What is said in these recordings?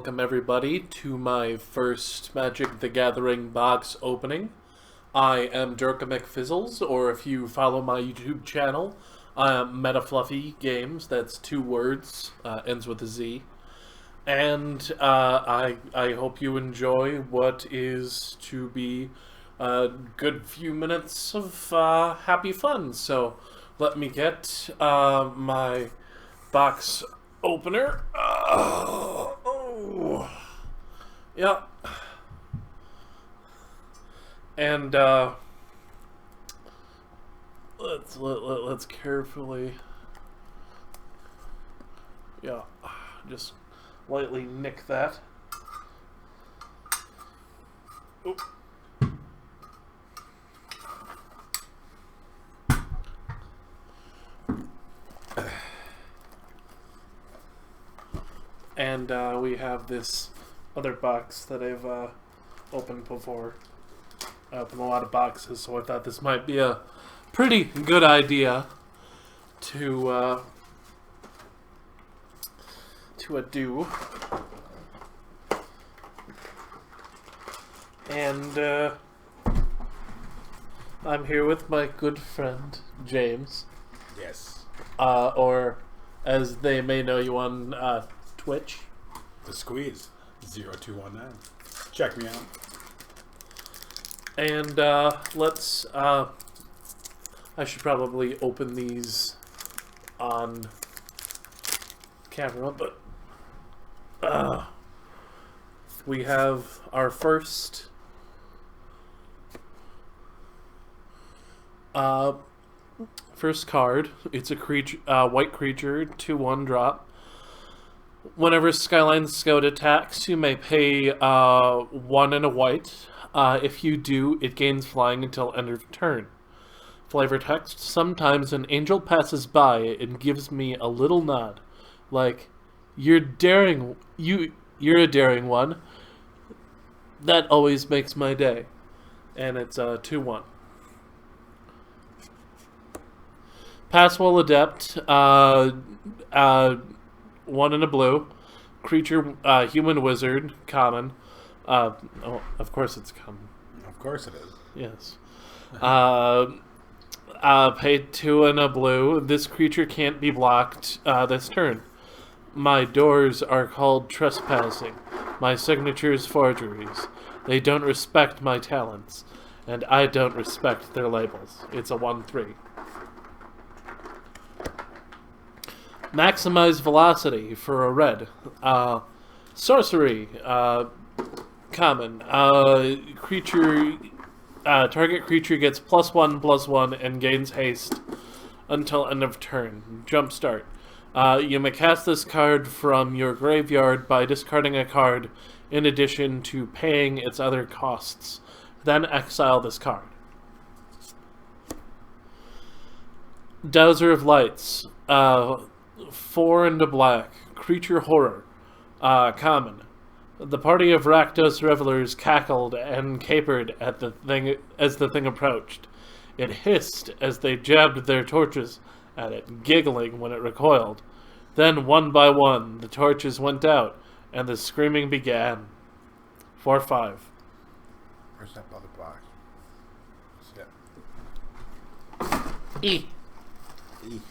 welcome everybody to my first Magic the Gathering box opening. I am Durka McFizzles, or if you follow my YouTube channel, I am MetaFluffy Games. That's 2 words, ends with a Z. And I hope you enjoy what is to be a good few minutes of happy fun. So let me get my box opener. Yeah. And let's carefully, just lightly nick that. Oop. And we have this other box that I've opened before. I opened a lot of boxes, so I thought this might be a pretty good idea to do. And I'm here with my good friend James. Yes. Or as they may know you on Twitch. The Squeeze 0219. Check me out. And let's I should probably open these on camera, but we have our first card. It's a creature, white creature, 2/1 drop. Whenever Skyline Scout attacks, you may pay 1 and a white. If you do, it gains flying until end of turn. Flavor text: sometimes an angel passes by and gives me a little nod, like you're a daring one. That always makes my day. And it's 2/1. Passwell Adept, 1 and a blue. Creature, human wizard, common. Oh, of course it's common. Of course it is. Yes. Paid 2 and a blue. This creature can't be blocked this turn. My doors are called trespassing. My signatures forgeries. They don't respect my talents. And I don't respect their labels. It's a 1/3. Maximize velocity for a red. Sorcery. Common. Creature. Target creature gets +1/+1 and gains haste until end of turn. Jumpstart. You may cast this card from your graveyard by discarding a card in addition to paying its other costs. Then exile this card. Dowser of Lights. 4 and a black. Creature horror. Common. The party of Rakdos revelers cackled and capered at the thing as the thing approached. It hissed as they jabbed their torches at it, giggling when it recoiled. Then, one by one, the torches went out, and the screaming began. 4/5. Where's that other box? E. E.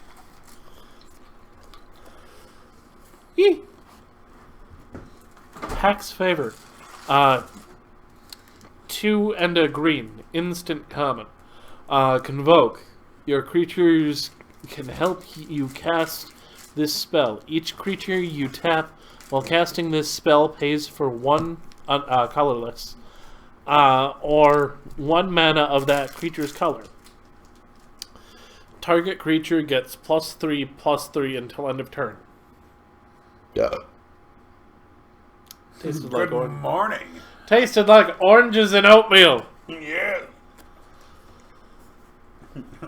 E. Hack's Favor. 2 and a green. Instant common. Convoke. Your creatures can help you cast this spell. Each creature you tap while casting this spell pays for 1 colorless. Or 1 mana of that creature's color. Target creature gets +3/+3 until end of turn. Yeah. Tasted Good like morning. Tasted like oranges and oatmeal. Yeah.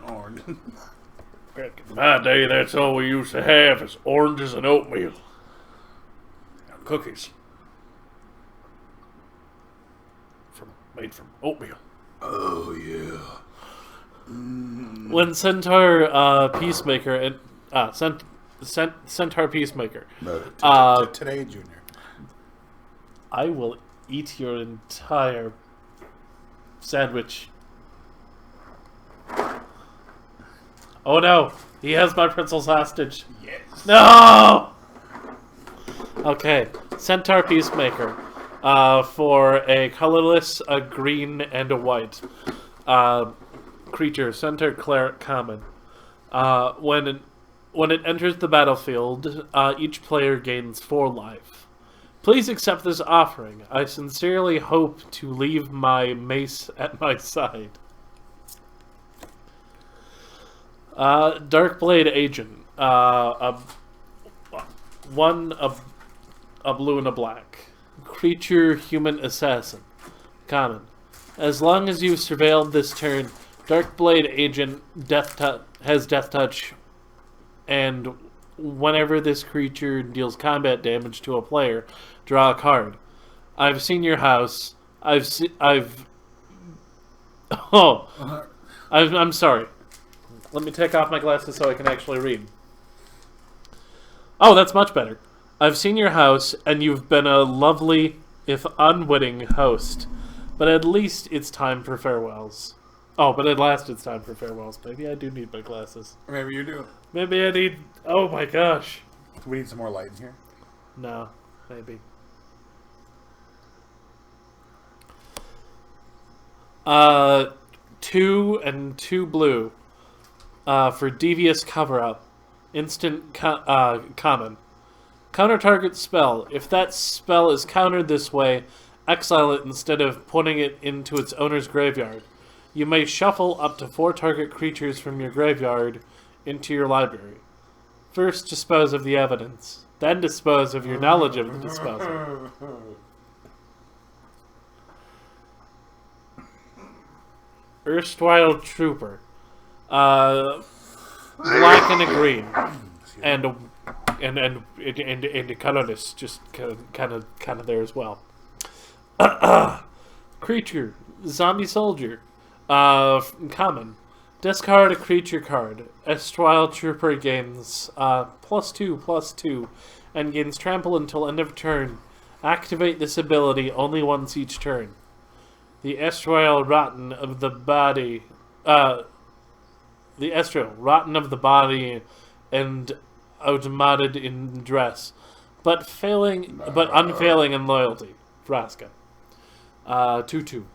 Orange. Back in my day, that's all we used to have is oranges and oatmeal. And cookies. Made from oatmeal. Oh, yeah. When Centaur Peacemaker and Centaur Peacemaker. No, today, Junior. I will eat your entire sandwich. Oh no! He has my pretzels hostage. Yes. No! Okay, Centaur Peacemaker. For a colorless, a green, and a white. Creature, Centaur Cleric Common. When it enters the battlefield, each player gains 4 life. Please accept this offering. I sincerely hope to leave my mace at my side. Darkblade Agent. A blue and a black. Creature Human Assassin. Common. As long as you've surveilled this turn, Darkblade Agent has Death Touch, and whenever this creature deals combat damage to a player, draw a card. I've seen your house. I'm sorry. Let me take off my glasses so I can actually read. Oh, that's much better. I've seen your house, and you've been a lovely, if unwitting, host. But at least it's time for farewells. Oh, but at last it's time for farewells. Maybe I do need my glasses. Maybe you do. Maybe I need... Oh my gosh. We need some more light in here. No, maybe. 2 and 2 blue. For Devious Cover-Up. Instant common. Counter target spell. If that spell is countered this way, exile it instead of putting it into its owner's graveyard. You may shuffle up to 4 target creatures from your graveyard into your library. First, dispose of the evidence. Then dispose of your knowledge of the disposal. Erstwhile Trooper. Black and a green. And colorless, just kind of there as well. Creature, Zombie Soldier, common. Discard a creature card. Erstwhile Trooper gains +2/+2 and gains trample until end of turn. Activate this ability only once each turn. The erstwhile rotten of the body, and outmoded in dress, but unfailing in loyalty. Vraska. 2/2.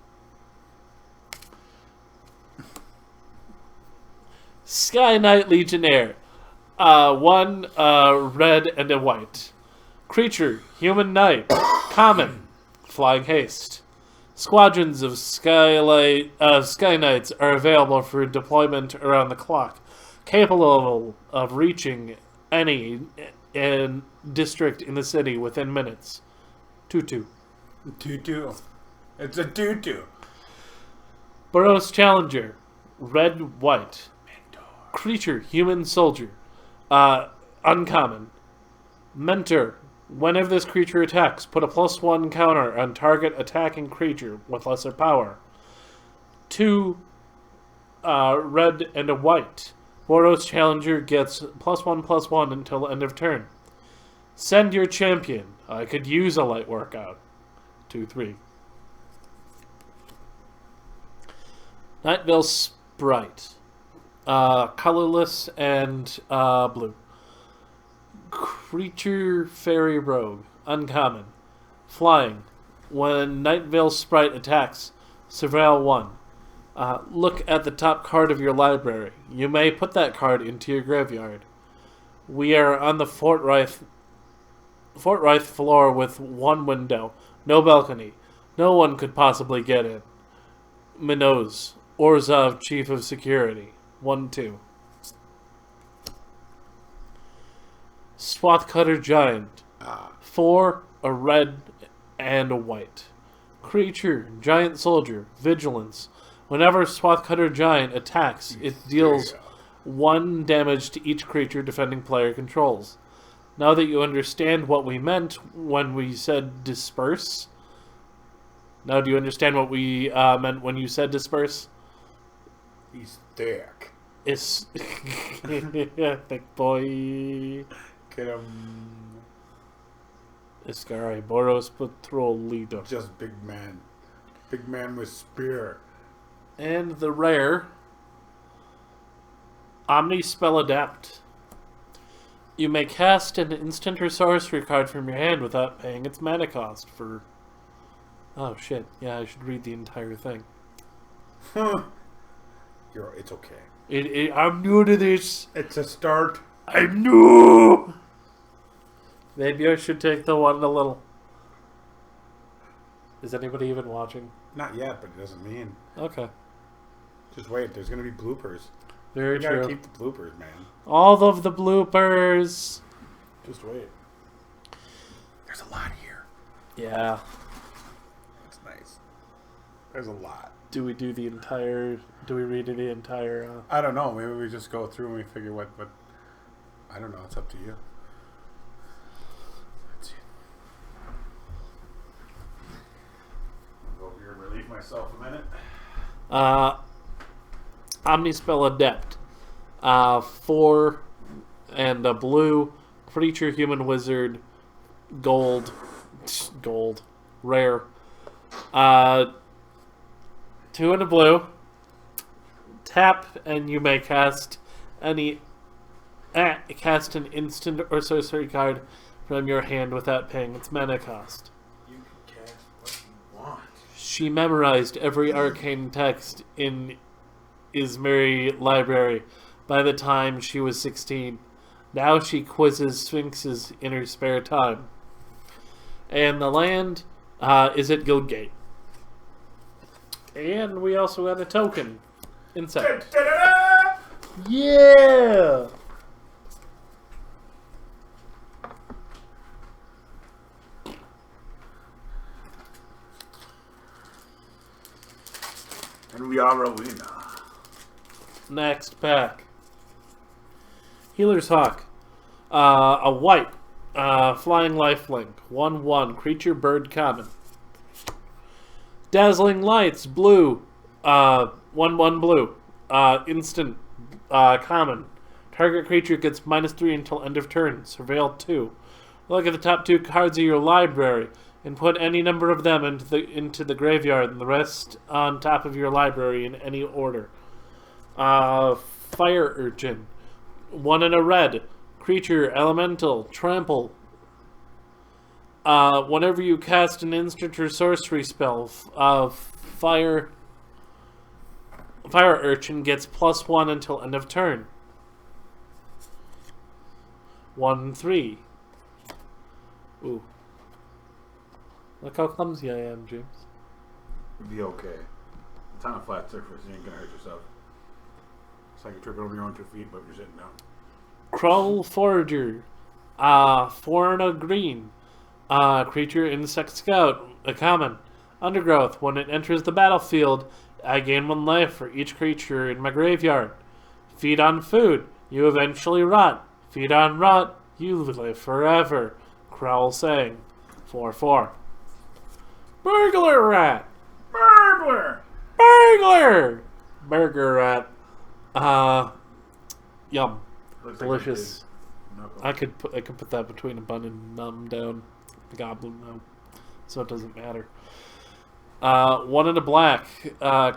Night Legionnaire. 1 red and a white. Creature, Human Knight. Common. Flying Haste. Squadrons of Sky Knights are available for deployment around the clock, capable of reaching any district in the city within minutes. 2/2. 2/2. It's a 2/2. Burroughs Challenger. Red, white. Creature, Human Soldier. Uncommon. Mentor. Whenever this creature attacks, put a +1 counter on target attacking creature with lesser power. 2 red and a white. Boros Challenger gets +1/+1 until end of turn. Send your champion. I could use a light workout. 2/3. Nightvale Sprite. Colorless and blue. Creature Fairy Rogue. Uncommon. Flying. When Nightvale Sprite attacks, surveil 1. Look at the top card of your library. You may put that card into your graveyard. We are on the Fort Rife floor with 1 window. No balcony. No one could possibly get in. Minoz. Orzhov, Chief of Security. 1/2. Swath Cutter Giant. 4, a red, and a white. Creature, Giant Soldier, Vigilance. Whenever Swath Cutter Giant attacks, it deals 1 damage to each creature defending player controls. Now that you understand what we meant when we said disperse. Now do you understand what we meant when you said disperse? He's thick. It's thick boy. Get him. Golgari Boros Patrol Leader. Just big man. Big man with spear. And the rare Omnispell Adept. You may cast an instant or sorcery card from your hand without paying its mana cost for... Oh shit, yeah, I should read the entire thing. It's okay. I'm new to this. It's a start. I'm new! Maybe I should take the one a little... Is anybody even watching? Not yet, but it doesn't mean. Okay. Just wait, there's going to be bloopers. Very We true. gotta keep the bloopers, man. All of the bloopers. Just wait. There's a lot here. Yeah. That's nice. There's a lot. Do we read the entire... I don't know. Maybe we just go through and we figure what I don't know. It's up to you. Let's see. I'll go over here and relieve myself a minute. Omnispell Adept. 4 and a blue creature, human, wizard, gold, rare. 2 and a blue. Tap and you may cast an instant or sorcery card from your hand without paying its mana cost. You can cast what you want. She memorized every arcane text in Izmiri library by the time she was 16. Now she quizzes sphinxes in her spare time. And the land is at Guildgate. And we also got a token. Insect. Yeah! And we are Rowena. Next pack. Healer's Hawk. A white. Flying lifelink. 1/1. Creature, bird, common. Dazzling Lights. Blue. 1/1 blue. Instant. Common. Target creature gets -3 until end of turn. Surveil 2. Look at the top 2 cards of your library and put any number of them into the graveyard and the rest on top of your library in any order. Fire Urchin. 1 and a red. Creature, elemental, trample. Whenever you cast an instant or sorcery spell, Fire Urchin gets +1 until end of turn. 1/3. Ooh. Look how clumsy I am, James. You'll be okay. It's on a flat surface. You ain't gonna hurt yourself. It's like you trip over your own 2 feet, but you're sitting down. Krull Forager. 4 and a green. Creature, insect, scout. A common. Undergrowth. When it enters the battlefield, I gain 1 life for each creature in my graveyard. Feed on food. You eventually rot. Feed on rot. You live forever. Krull sang. 4/4. Burglar Rat. Burglar! Burglar! Burger Rat. Yum. Looks Delicious. Like I could put that between a bun and numb down. The goblin no. So it doesn't matter. 1 and a black.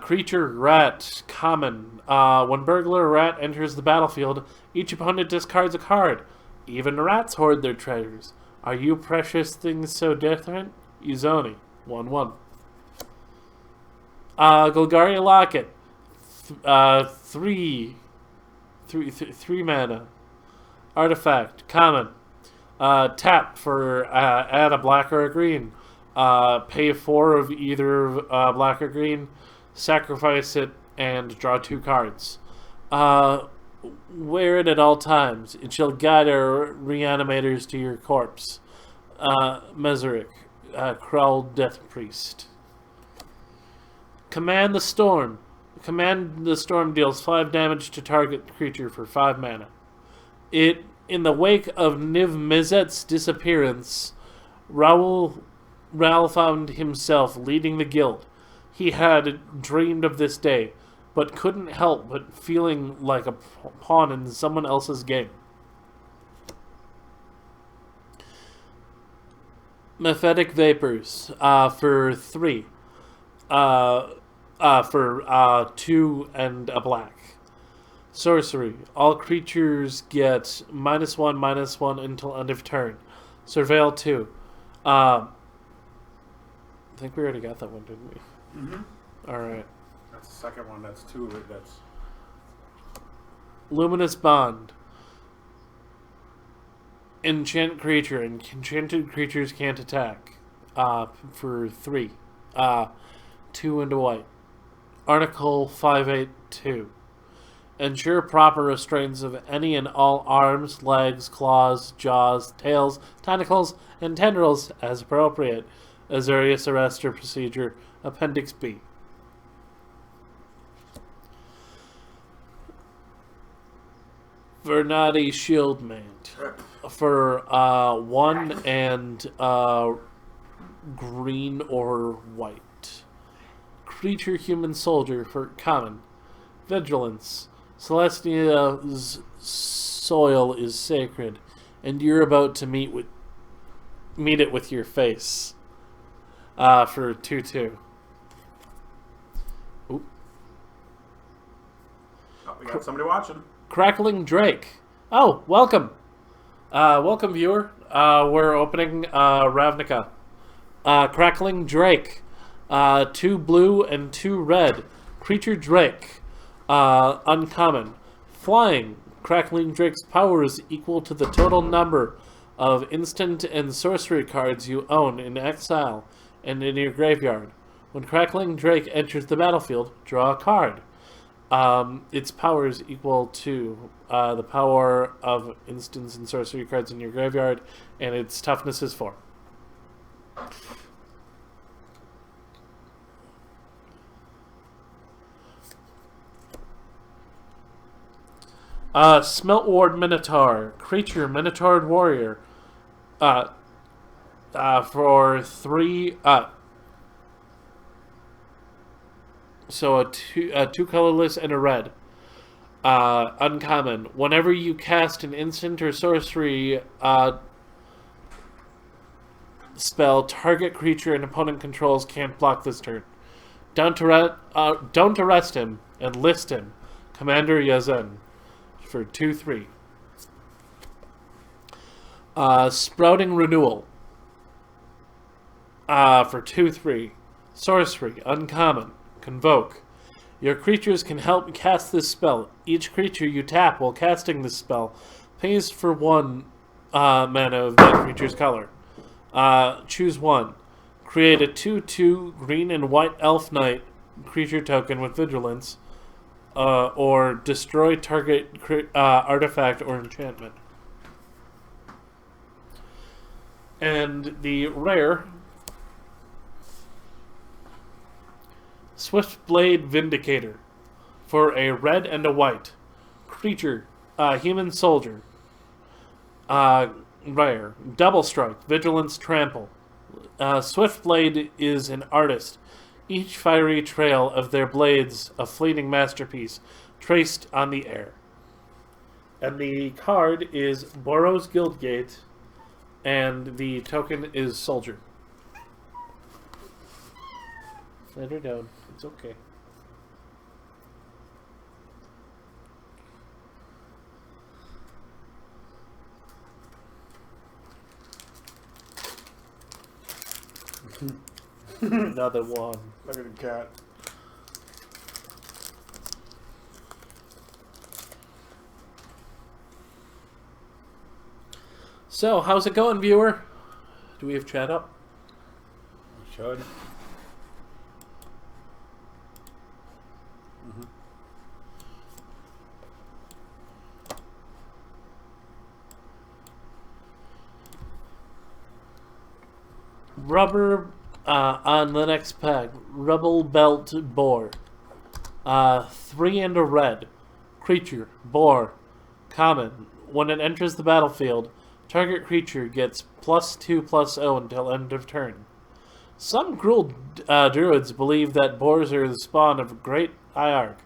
Creature, rat, common. When burglar rat enters the battlefield, each opponent discards a card. Even rats hoard their treasures. Are you precious things so different? Uzoni. 1/1. Golgari Locket. 3 mana. Artifact. Common. Tap for add a black or a green. Pay 4 of either black or green. Sacrifice it and draw 2 cards. Wear it at all times. It shall guide our reanimators to your corpse. Meseric. Krull Death Priest. Command the Storm. Command the Storm deals 5 damage to target creature for 5 mana. In the wake of Niv Mizzet's disappearance, Raul found himself leading the guild. He had dreamed of this day, but couldn't help but feeling like a pawn in someone else's game. Mephitic Vapors for 3. For 2 and a black. Sorcery. All creatures get -1/-1 until end of turn. Surveil 2. I think we already got that one, didn't we? Mm-hmm. Alright. That's the second one. That's 2 of it. That's... Luminous Bond. Enchant creature. Enchanted creatures can't attack. For 3. 2 and a white. Article 582. Ensure proper restraints of any and all arms, legs, claws, jaws, tails, tentacles, and tendrils as appropriate. Azorius Arrestor Procedure, Appendix B. Vernati Shieldmate. For 1 and green or white. Creature Human Soldier for common. Vigilance. Celestia's soil is sacred, and you're about to meet it with your face. For 2/2. Oop. Oh, we got somebody watching. Crackling Drake. Oh, welcome. Welcome, viewer. We're opening Ravnica. Crackling Drake. 2 blue and 2 red. Creature Drake. Uncommon. Flying. Crackling Drake's power is equal to the total number of instant and sorcery cards you own in exile and in your graveyard. When Crackling Drake enters the battlefield, draw a card. Its power is equal to the power of instants and sorcery cards in your graveyard, and its toughness is 4. Smeltward Minotaur. Creature, Minotaur Warrior. For 3... So a two colorless and a red. Uncommon. Whenever you cast an instant or sorcery spell, target creature an opponent controls can't block this turn. Don't arrest him, and list him. Commander Yazen. For 2/3. Sprouting Renewal. For 2/3. Sorcery. Uncommon. Convoke. Your creatures can help cast this spell. Each creature you tap while casting this spell pays for 1 mana of that creature's color. Choose 1. Create a 2/2 green and white elf knight creature token with vigilance. Or destroy target artifact or enchantment. And the rare Swiftblade Vindicator for a red and a white. Creature, human soldier. Rare. Double strike, vigilance, trample. Swiftblade is an artist. Each fiery trail of their blades a fleeting masterpiece, traced on the air. And the card is Boros Guildgate, and the token is Soldier. Let her down. It's okay. Another one. Look at the cat. So, how's it going, viewer? Do we have chat up? We should. Rubber on the next pack. Rubble Belt Boar. 3 and a red. Creature. Boar. Common. When it enters the battlefield, target creature gets +2/+0 until end of turn. Some cruel druids believe that boars are the spawn of great Iark,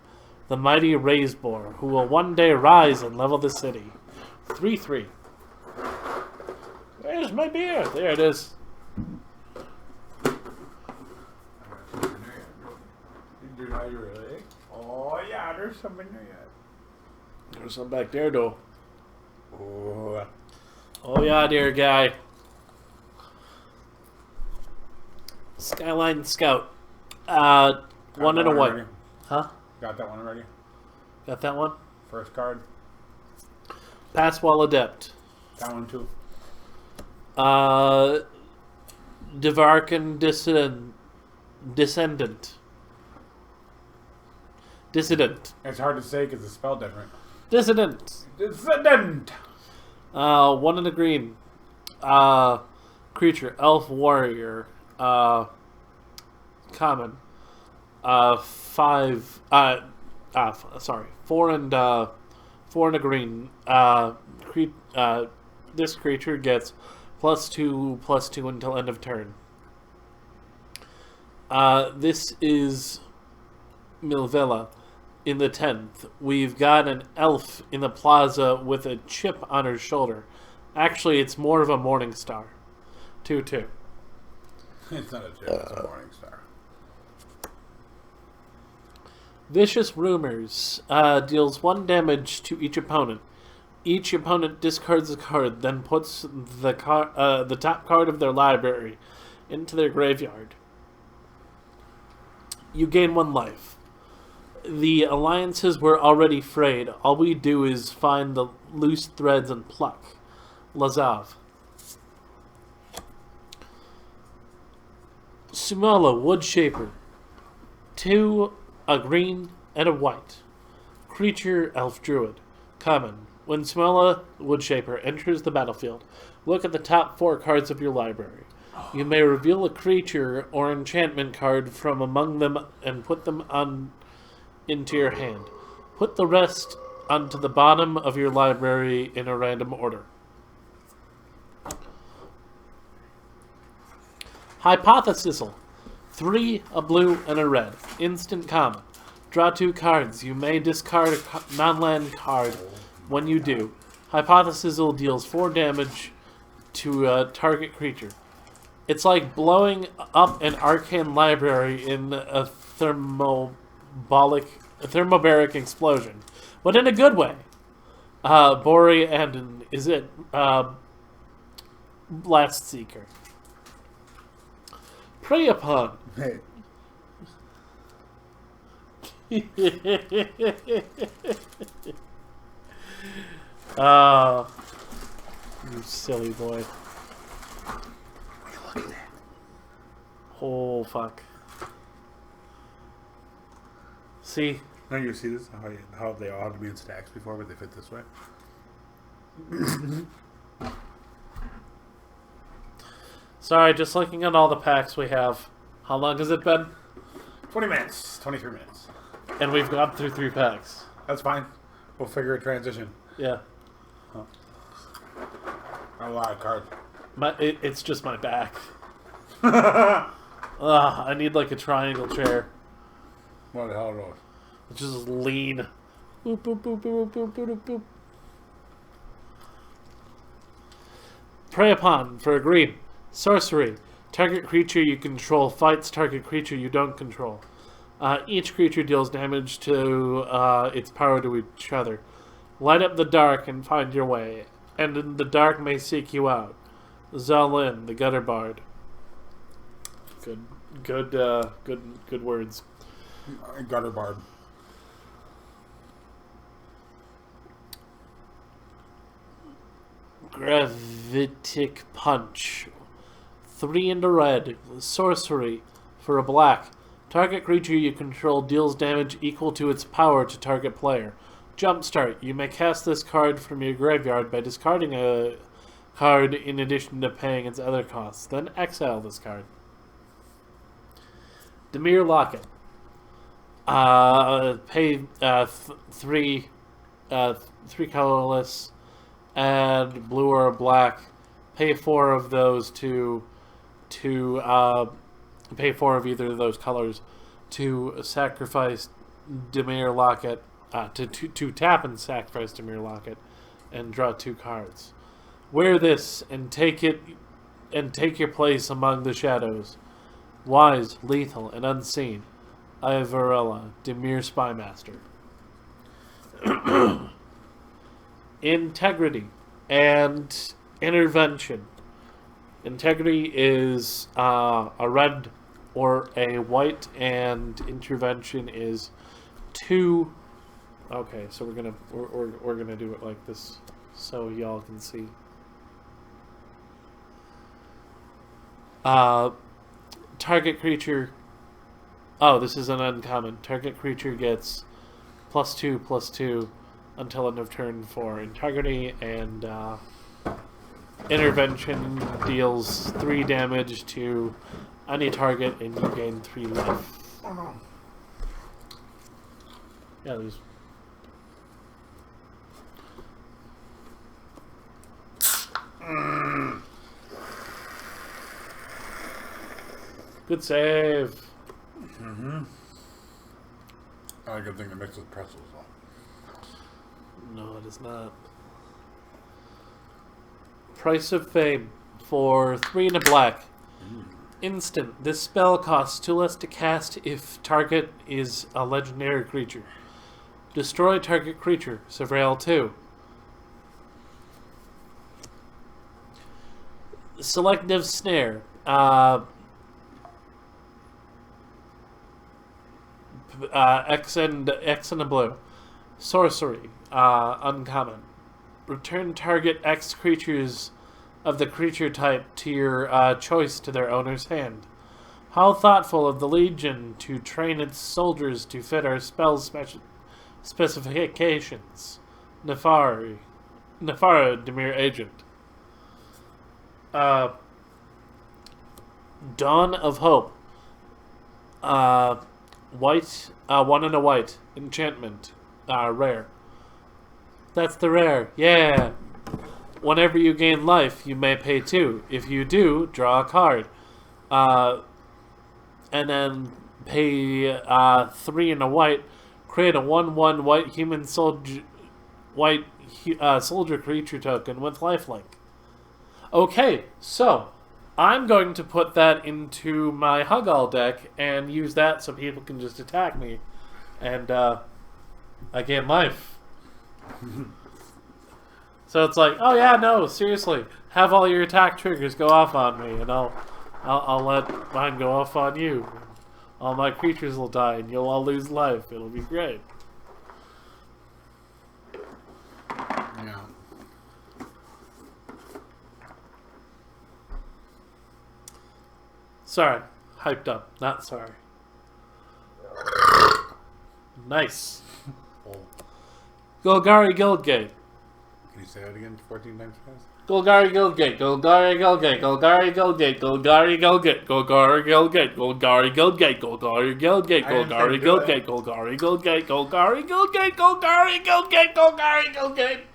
the mighty raised boar, who will one day rise and level the city. 3/3. Where's my beer? There it is. you really? Oh, yeah, there's some in there yet. There's some back there, though. Oh. Oh, yeah, dear guy. Skyline Scout. One and a white. Already? Huh? Got that one already? Got that one? First card. Passwall Adept. That one too. Devarkan Descendant. Dissident. It's hard to say because it's spelled different. Dissident. Dissident! One in a green. Creature. Elf Warrior. Common. Four and a green. This creature gets +2/+2 until end of turn. This is Milvilla. In the 10th, we've got an elf in the plaza with a chip on her shoulder. Actually, it's more of a morning star. 2/2. It's not a chip, it's a morning star. Vicious Rumors deals 1 damage to each opponent. Each opponent discards a card, then puts the top card of their library into their graveyard. You gain 1 life. The alliances were already frayed. All we do is find the loose threads and pluck. Lazav. Sumala, Woodshaper. 2, a green, and a white. Creature, Elf Druid. Common. When Sumala, Woodshaper, enters the battlefield, look at the top 4 cards of your library. You may reveal a creature or enchantment card from among them and put them into your hand. Put the rest onto the bottom of your library in a random order. Hypothesisal. 3, a blue, and a red. Instant common. Draw 2 cards. You may discard a non-land card. When you do, Hypothesisal deals 4 damage to a target creature. It's like blowing up an arcane library in a thermobaric explosion, but in a good way. Bori and is it Blast Seeker. Prey upon. Hey. You silly boy. Look at that. Oh, fuck. See? No, you see this? How they all had to be in stacks before, but they fit this way? Sorry, just looking at all the packs we have. How long has it been? 20 minutes. 23 minutes. And we've gone through 3 packs. That's fine. We'll figure a transition. Yeah. Oh. A lot of cards. It's just my back. I need like a triangle chair. What the hell are those? Just lean. Boop, boop, boop, boop, boop, boop, boop, boop. Prey upon for a green. Sorcery. Target creature you control fights target creature you don't control. Each creature deals damage to its power to each other. Light up the dark and find your way, and in the dark may seek you out. Zalin, the Gutter Bard. Good words. Gutter Bard. Gravitic Punch. 3 and a red. Sorcery for a black. Target creature you control deals damage equal to its power to target player. Jumpstart. You may cast this card from your graveyard by discarding a card in addition to paying its other costs. Then exile this card. Dimir Locket. Pay 3 colorless and blue or black. Pay 4 of those to pay 4 of either of those colors to sacrifice Dimir Locket, to tap and sacrifice Dimir Locket, and draw 2 cards. Wear this and take your place among the shadows. Wise, lethal, and unseen. Ivarella, Demir Spymaster. Integrity and Intervention. Integrity is a red or a white, and Intervention is 2. Okay, so we're gonna do it like this so y'all can see. Target creature. Oh, this is an uncommon. Target creature gets +2/+2 until end of turn for Integrity, and Intervention deals 3 damage to any target, and you gain 3 life. Oh no. Yeah, there's. Good save. Mm-hmm. Not a good thing to mix with pretzels, though. No, it is not. Price of Fame for 3 and a black. Instant. This spell costs 2 less to cast if target is a legendary creature. Destroy target creature. Surveil 2. Selective Snare. X and a blue. Sorcery. Uncommon. Return target X creatures of the creature type to your choice to their owner's hand. How thoughtful of the Legion to train its soldiers to fit our spell specifications. Nefari, Demir Agent. Dawn of Hope. White, 1 and a white. Enchantment. Rare. That's the rare. Yeah. Whenever you gain life, you may pay 2. If you do, draw a card. And then pay 3 and a white. Create a 1/1 white human soldier, soldier creature token with lifelink. Okay, so I'm going to put that into my Hug All deck and use that so people can just attack me, and I gain life. So it's like, oh yeah, no, seriously, have all your attack triggers go off on me, and I'll let mine go off on you. All my creatures will die, and you'll all lose life. It'll be great. Yeah. Sorry, hyped up, not sorry. Nice. Oh. Golgari Guildgate. Can you say that again 14 times fast? Golgari Guildgate, Golgari Guildgate, Golgari Guildgate, Golgari Guildgate, Golgari Guildgate, Golgari Guildgate, Golgari Guildgate, Golgari Guildgate, Golgari Guildgate, Golgari Guildgate, Golgari Guildgate, Golgari Guildgate,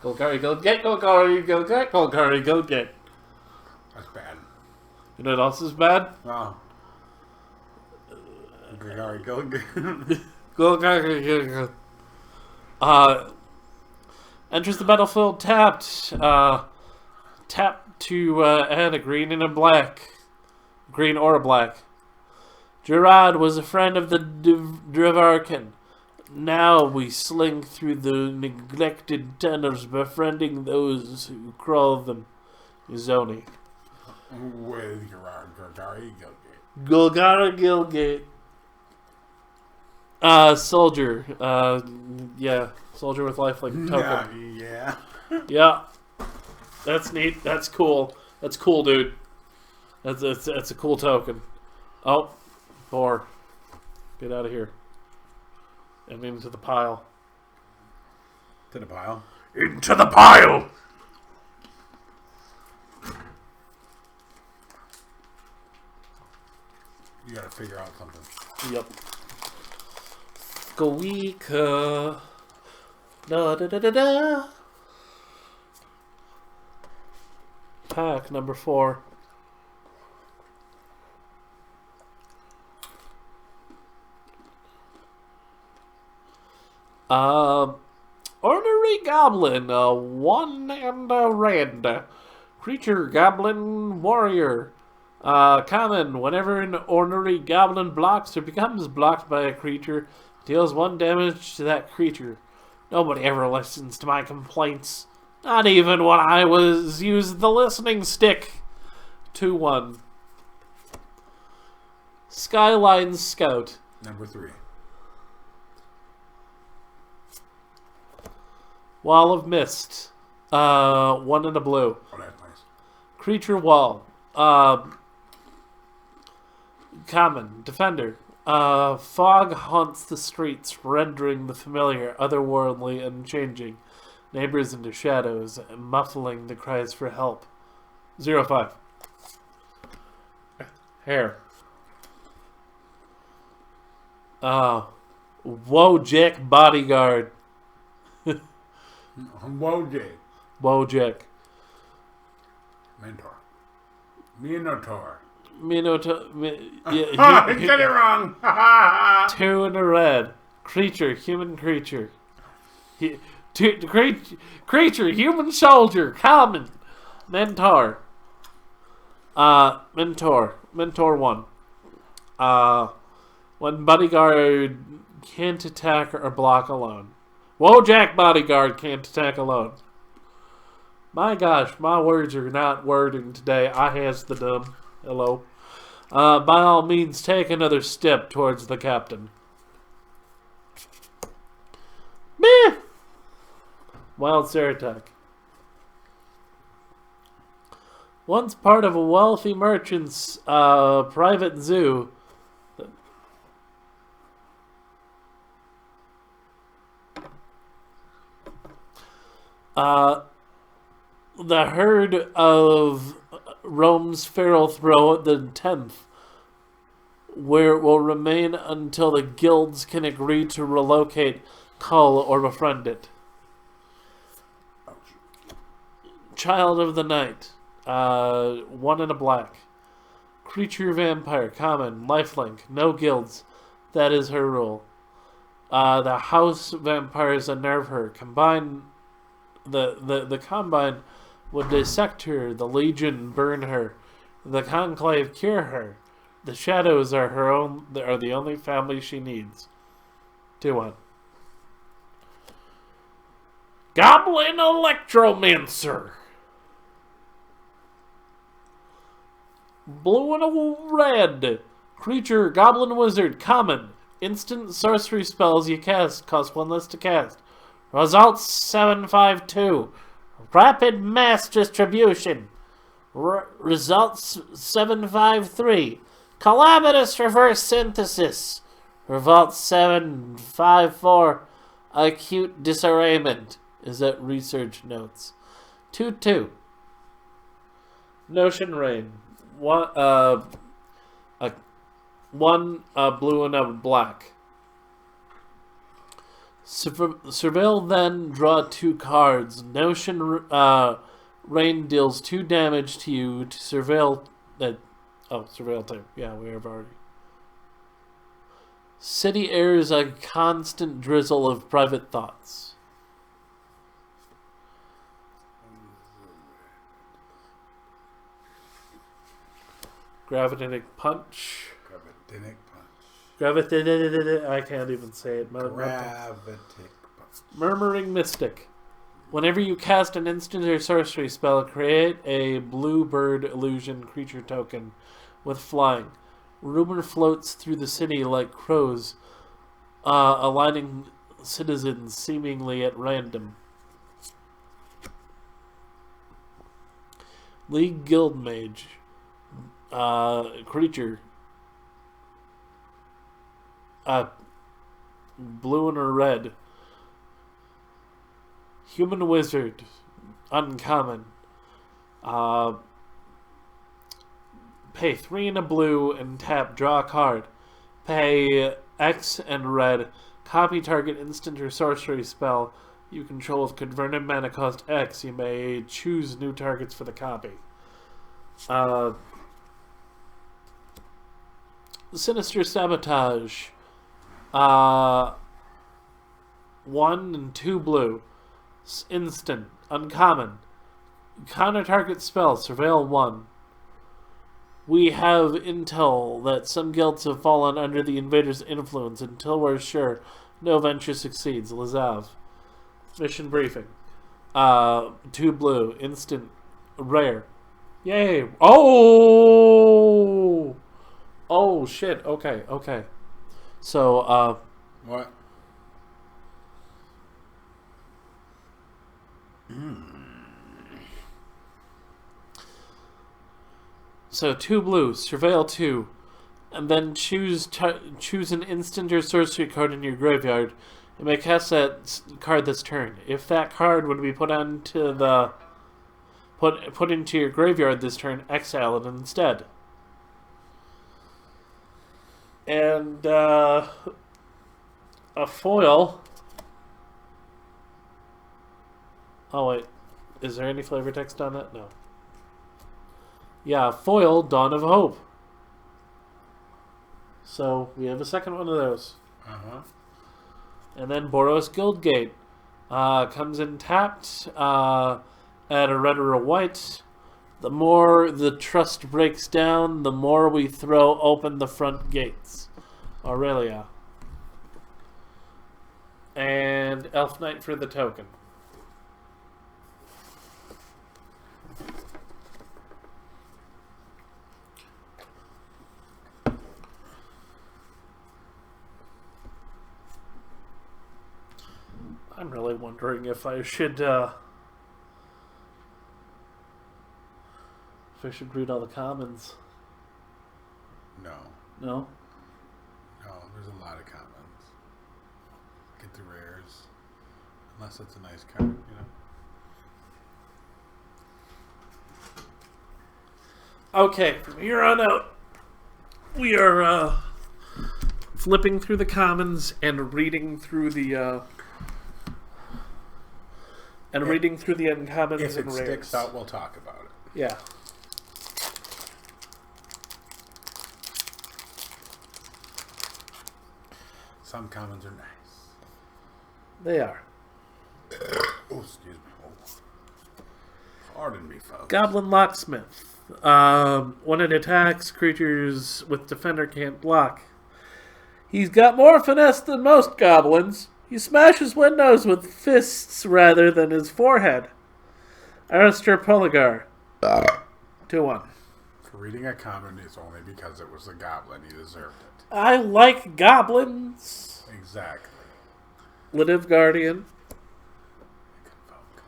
Golgari Guildgate, Golgari Guildgate, Golgari Guildgate. That's bad. You know what else is bad? Oh. Golgari Guildgate. Golgari Guildgate. Enters the battlefield tapped. Tap to add a green and a black. Green or a black. Gerard was a friend of the Dravarkan. Now we slink through the neglected tunnels, befriending those who crawl them. Zoni. With Golgari Guildgate. Golgari Guildgate. Soldier. Yeah. Soldier with lifelink token. Yeah. Yeah. That's neat. That's cool. That's cool, dude. That's a cool token. Oh. 4. Get out of here. And into the pile. To the pile. Into the pile! You gotta figure out something. Yep. Goika. Da da da da da. Pack number 4. Ordinary Goblin, 1 and a red. Creature Goblin Warrior. Common. Whenever an ordinary goblin blocks or becomes blocked by a creature, deals 1 damage to that creature. Nobody ever listens to my complaints. Not even when I used the listening stick. 2/1. Skyline Scout. Number 3. Wall of Mist. 1 and a blue. Oh, that's nice. Creature Wall. Common. Defender. Fog haunts the streets, rendering the familiar otherworldly and changing neighbors into shadows, and muffling the cries for help. 0/5. Hair. Wojak Bodyguard. Wojak. Wojak. Mentor. Minotaur. Yeah, I said it wrong. 2 and a red. Creature, human creature. Creature, human soldier, common. Mentor. Mentor 1. When bodyguard can't attack or block alone. Wojak Bodyguard can't attack alone. My gosh, my words are not wording today. I has the dumb. Hello. By all means, take another step towards the captain. Meh! Wild Zeratak. Once part of a wealthy merchant's private zoo. The herd of roams feral throughout the 10th, where it will remain until the guilds can agree to relocate, cull, or befriend it. Child of the Night. 1 and a black. Creature Vampire. Common. Lifelink. No guilds. That is her rule. The house vampires unnerve her. The Combine would dissect her. The Legion burn her. The Conclave cure her. The Shadows are the only family she needs. 2/1. Goblin Electromancer. Blue and a red. Creature, Goblin Wizard, common. Instant sorcery spells you cast cost 1 less to cast. Results 752. Rapid mass distribution. Results 753. Calamitous reverse synthesis. Results 754. Acute disarrayment. Is that research notes? 2/2. Notion Rain. One blue and a black. Surveil, then draw 2 cards. Notion Rain deals 2 damage to you to surveil. Surveil 2. Yeah, we have already. City air is a constant drizzle of private thoughts. Gravitatic Punch. I can't even say it. Gravitic Punch. Murmuring Mystic. Whenever you cast an instant or sorcery spell, create a blue bird illusion creature token with flying. Rumor floats through the city like crows, aligning citizens seemingly at random. League Guild Mage. Creature. Blue and a red. Human Wizard. Uncommon. Pay 3 and a blue and tap, draw a card. Pay X and red. Copy target instant or sorcery spell you control with converted mana cost X. You may choose new targets for the copy. Sinister Sabotage. 1 and 2 blue. Instant. Uncommon. Counter target spell. Surveil 1. We have intel that some guilds have fallen under the invaders' influence. Until we're sure, no venture succeeds. Lazav. Mission briefing. 2 blue. Instant. Rare. Yay. Oh! Oh, shit. Okay, okay. So, What? So 2 blues, surveil 2, and then choose an instant or sorcery card in your graveyard. You may cast that card this turn. If that card would be put into put into your graveyard this turn, exile it instead. And a foil. Oh wait, is there any flavor text on it? No. Yeah, foil, Dawn of Hope. So, we have a second one of those. Uh-huh. And then Boros Guildgate. Comes in tapped at a red or a white. The more the trust breaks down, the more we throw open the front gates. Aurelia. And Elf Knight for the token. I'm really wondering if I should read all the commons. No. No? No, there's a lot of commons. Get the rares. Unless it's a nice card, you know. Okay, from here on out, we are flipping through the commons and reading through the reading through the uncommons If and it rares. sticks out, we'll talk about it. Yeah. Some commons are nice. They are. Oh, excuse me. Oh. Pardon me, folks. Goblin Locksmith. When it attacks, creatures with defender can't block. He's got more finesse than most goblins. He smashes windows with fists rather than his forehead. Arister Poligar. 2-1. For reading a common, it's only because it was a goblin. He deserved it. I like goblins. Exactly. Lidiv Guardian. Convoke.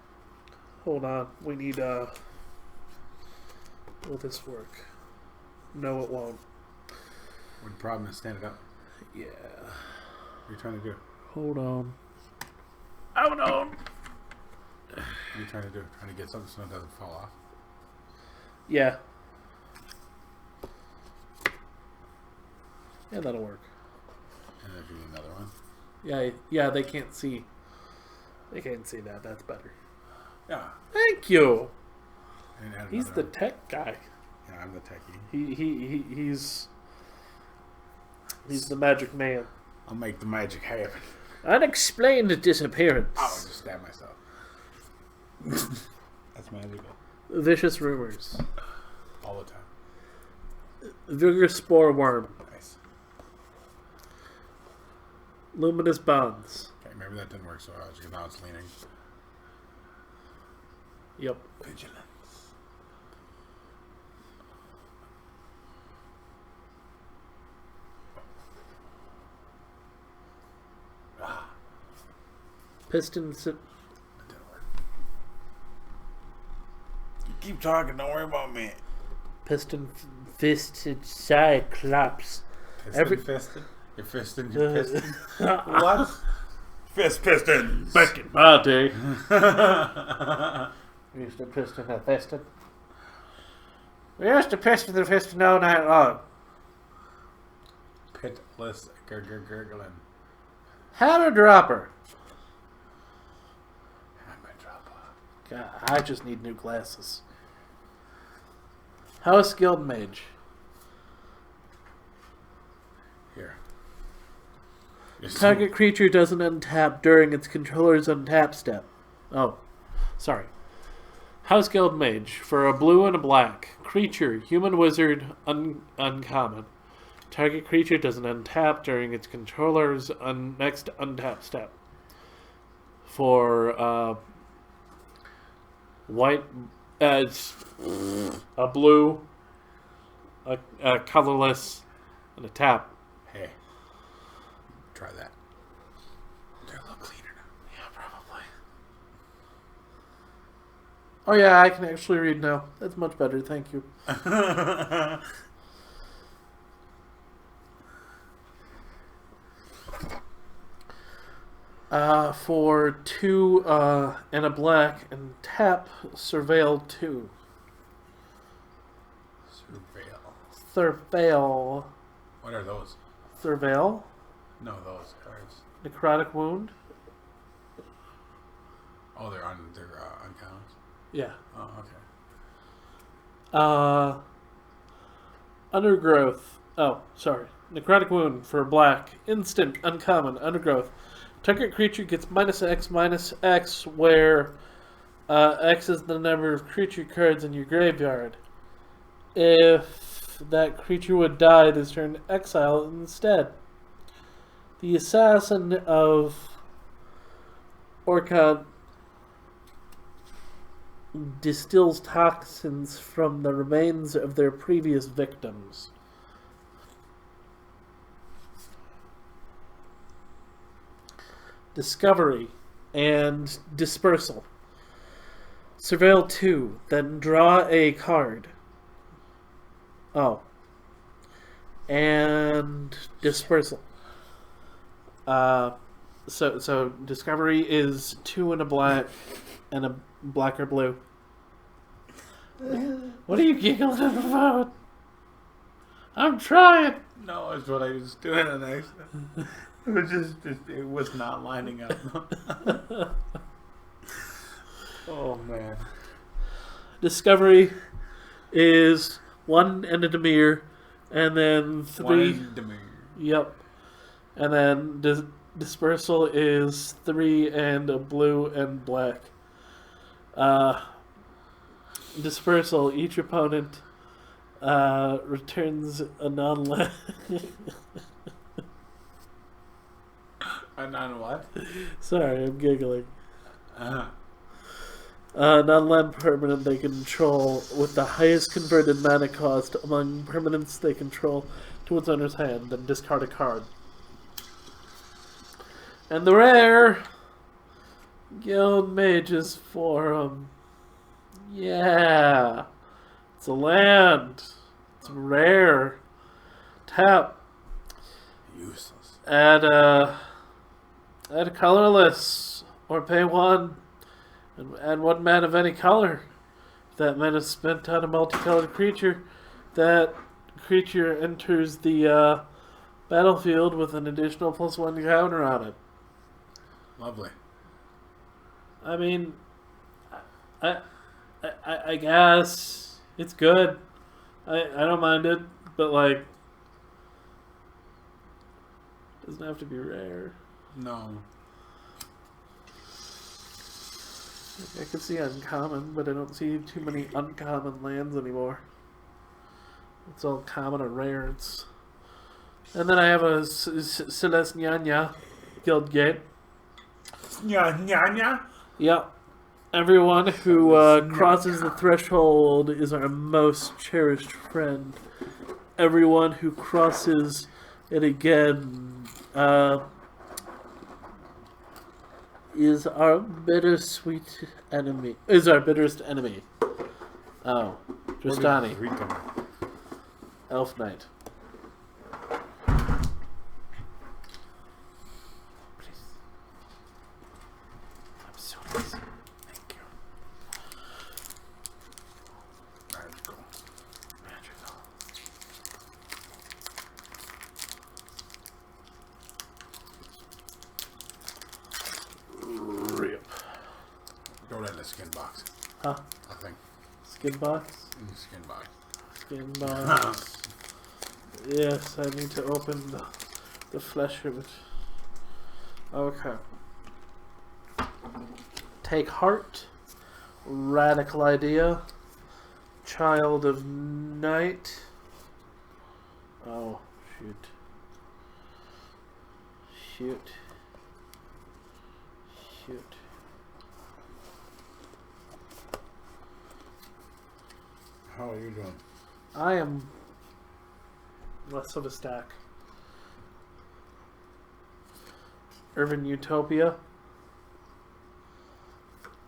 Hold on. We need, will this work? No, it won't. What the problem is, stand it up. Yeah. What are you trying to do? Hold on. Hold on. What are you trying to do? Trying to get something so it doesn't fall off? Yeah. Yeah, that'll work. And then if you need another one? Yeah, they can't see. They can't see that. That's better. Yeah. Thank you. And add He's another the one. tech guy. Yeah, I'm the techie. He's the magic man. I'll make the magic happen. Unexplained disappearance. Oh, I just stabbed myself. That's magical. Vicious rumors. All the time. Vigorous spore worm. Nice. Luminous bonds. Okay, maybe that didn't work so well. Now it's leaning. Yep. Vigilance. Piston. That didn't work. You keep talking. Don't worry about me. Piston fisted cyclops. Piston fisted? You're fisting your piston? What? Fist pistons! Back in my day. We used to piston a fisted. We used to piston the fisted all night long. Pitless gurgling. Hammer dropper. Hammer dropper. God, I just need new glasses. House Guild Mage. Here. Target creature doesn't untap during its controller's untap step. Oh, sorry. House Guild Mage. For a blue and a black. Creature. Human wizard. Uncommon. Target creature doesn't untap during its controller's next untap step. For white, it's a blue, a colorless, and a tap. Hey, try that. They're a little cleaner now. Yeah, probably. Oh yeah, I can actually read now. That's much better, thank you. For 2 and a black and tap, Surveil 2. Surveil. What are those? Surveil. No, those cards. Necrotic Wound. Oh, they're uncommons? Yeah. Oh, okay. Undergrowth. Oh, sorry. Necrotic Wound for black. Instant, uncommon, Undergrowth. Target creature gets -X, where X is the number of creature cards in your graveyard. If that creature would die this turn, exile it instead. The assassin of Orca distills toxins from the remains of their previous victims. Discovery and Dispersal. Surveil 2, then draw a card. Oh. And Dispersal. So Discovery is 2 and a black and a black or blue. What are you giggling about? I'm trying. No, it's what I was doing on accident. It was just it was not lining up. Oh man. Discovery is 1 and a Dimir, and then 3. 1 and Dimir. Yep. And then Dispersal is 3 and a blue and black. Dispersal, each opponent returns a non-land. A non-what? Sorry, I'm giggling. Non-land permanent they control with the highest converted mana cost among permanents they control to its owner's hand, then discard a card. And the rare Guild Mage's Forum. Yeah. It's a land. It's rare. Tap. Useless. Add a colorless. Or pay 1. And add 1 mana of any color. If that mana is spent on a multicolored creature, that creature enters the battlefield with an additional +1 counter on it. Lovely. I mean, I guess it's good. I don't mind it, but like, it doesn't have to be rare. No. I can see uncommon, but I don't see too many uncommon lands anymore. It's all common or rare. And then I have a Celeste Nyanya Guild Gate. Nya. Yep. Everyone who crosses the threshold is our most cherished friend. Everyone who crosses it again is our bittersweet enemy. Is our bitterest enemy. Oh, Tristani, Elf Knight. Please. I'm so lazy. Thank you. Magical. Rip. Go to the skin box. Huh? I think. Skin box? In the skin box. Skin box. Yes, I need to open the flesh of it. Okay. Take heart radical idea. Child of Night. Oh, shoot. Shoot. Shoot. How are you doing? I am less of a stack. Urban Utopia.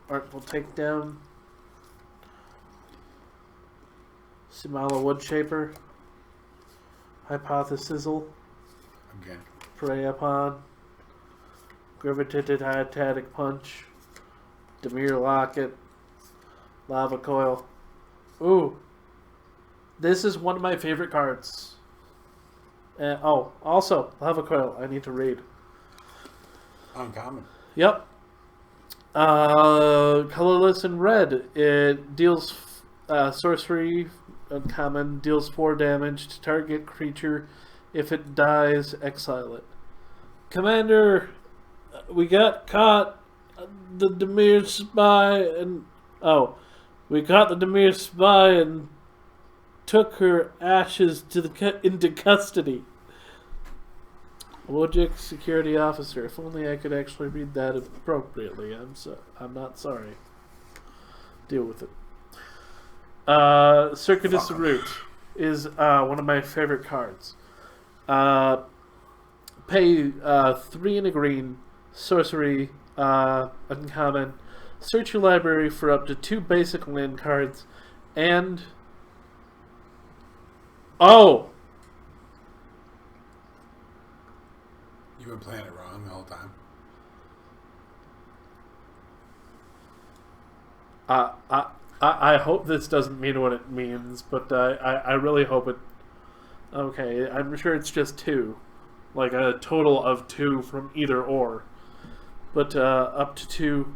Artful Takedown. Simala Woodshaper. Hypothesizzle. Again. Prey Upon. Gravitatic Punch. Demir Locket. Lava Coil. Ooh. This is one of my favorite cards. Oh, also, Lava Coil. I need to read. Uncommon. Yep. Colorless in red. It deals sorcery, uncommon, deals 4 damage to target creature. If it dies, exile it. Commander, we got caught. The Demir spy and we caught the Demir spy and took her ashes to into custody. Logic security officer. If only I could actually read that appropriately. I'm not sorry. Deal with it. Circuitous Route is one of my favorite cards. Pay 3 and a green, sorcery, uncommon. Search your library for up to 2 basic land cards, and You've been playing it wrong the whole time. I hope this doesn't mean what it means, but I really hope it. Okay, I'm sure it's just 2, like a total of 2 from either or, but up to 2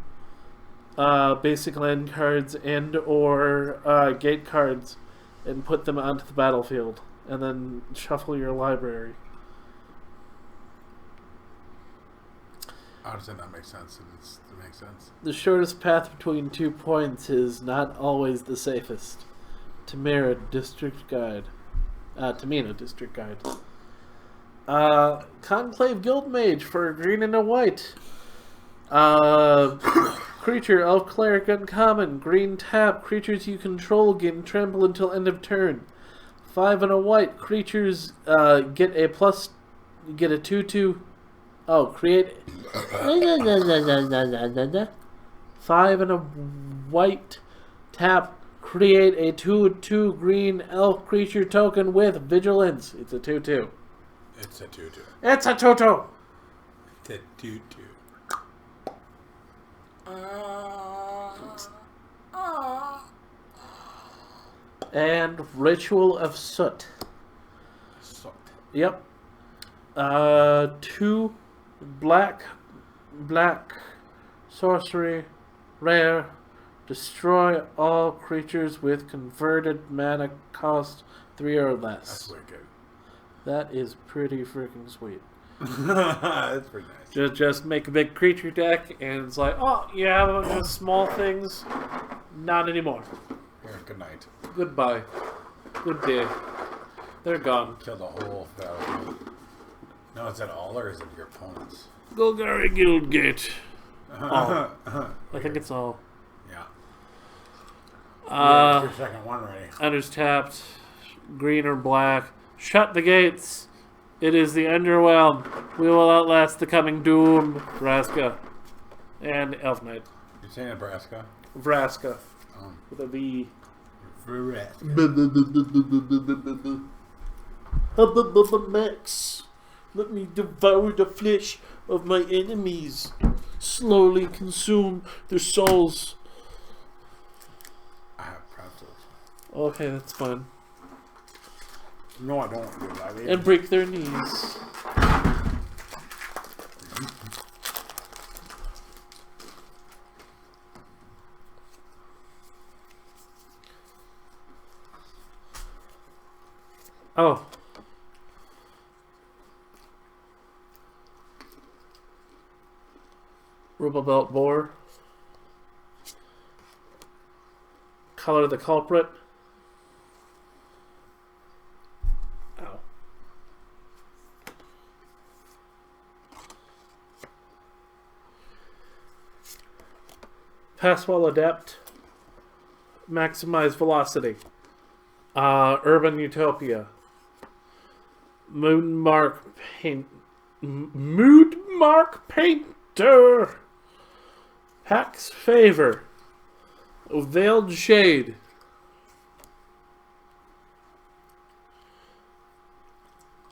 basic land cards and or gate cards, and put them onto the battlefield, and then shuffle your library. How does that not make sense? It makes sense. The shortest path between 2 points is not always the safest. Tamina District Guide. Conclave Guildmage for a green and a white. Creature, Elf Cleric, uncommon, green tap. Creatures you control gain trample until end of turn. 5 and a white. Creatures get a 2/2. Oh, create 5 and a white. Tap. Create a 2/2 green elf creature token with vigilance. It's a 2/2. It's a 2/2. It's a 2/2. It's a 2/2. And Ritual of Soot. Soot. Yep. 2 black sorcery, rare. Destroy all creatures with converted mana cost 3 or less. That's wicked. That is pretty freaking sweet. That's pretty nice. Just make a big creature deck, and it's like, oh, you have a bunch of small things. Not anymore. Yeah, good night. Goodbye. Good day. They're gone. Kill the whole battlefield. No, is that all, or is it your opponents? Golgari Guildgate. All. I think it's all. Yeah. Your second one ready. Enters tapped. Green or black. Shut the gates. It is the Underwhelm. We will outlast the coming doom. Vraska. And Elf Knight. You're saying Nebraska? Vraska. With a V. Max. Let me devour the flesh of my enemies. Slowly consume their souls. I have pretzels. Okay, that's fine. No, I don't do that. And break their knees. Oh. Rubble Belt Boar. Color the culprit. Ow. Pass while adept. Maximize velocity. Urban Utopia. Moonmark Painter. Pax Favor. Veiled Shade.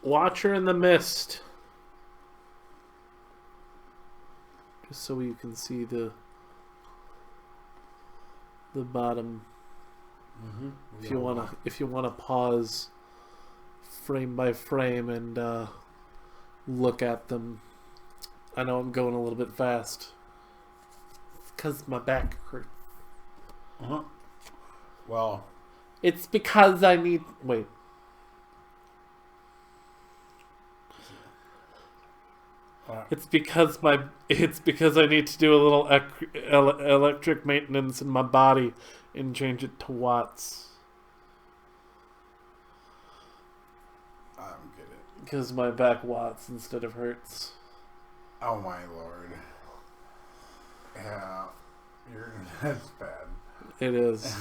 Watcher in the Mist. Just so you can see the bottom. Mm-hmm. If you wanna pause frame by frame and look at them. I know I'm going a little bit fast. It's because my back hurts. Uh-huh. Well, it's because I need... Wait. It's because I need to do a little electric maintenance in my body and change it to watts. I don't get it. Because my back watts instead of hertz. Oh my lord. Yeah, that's bad. It is.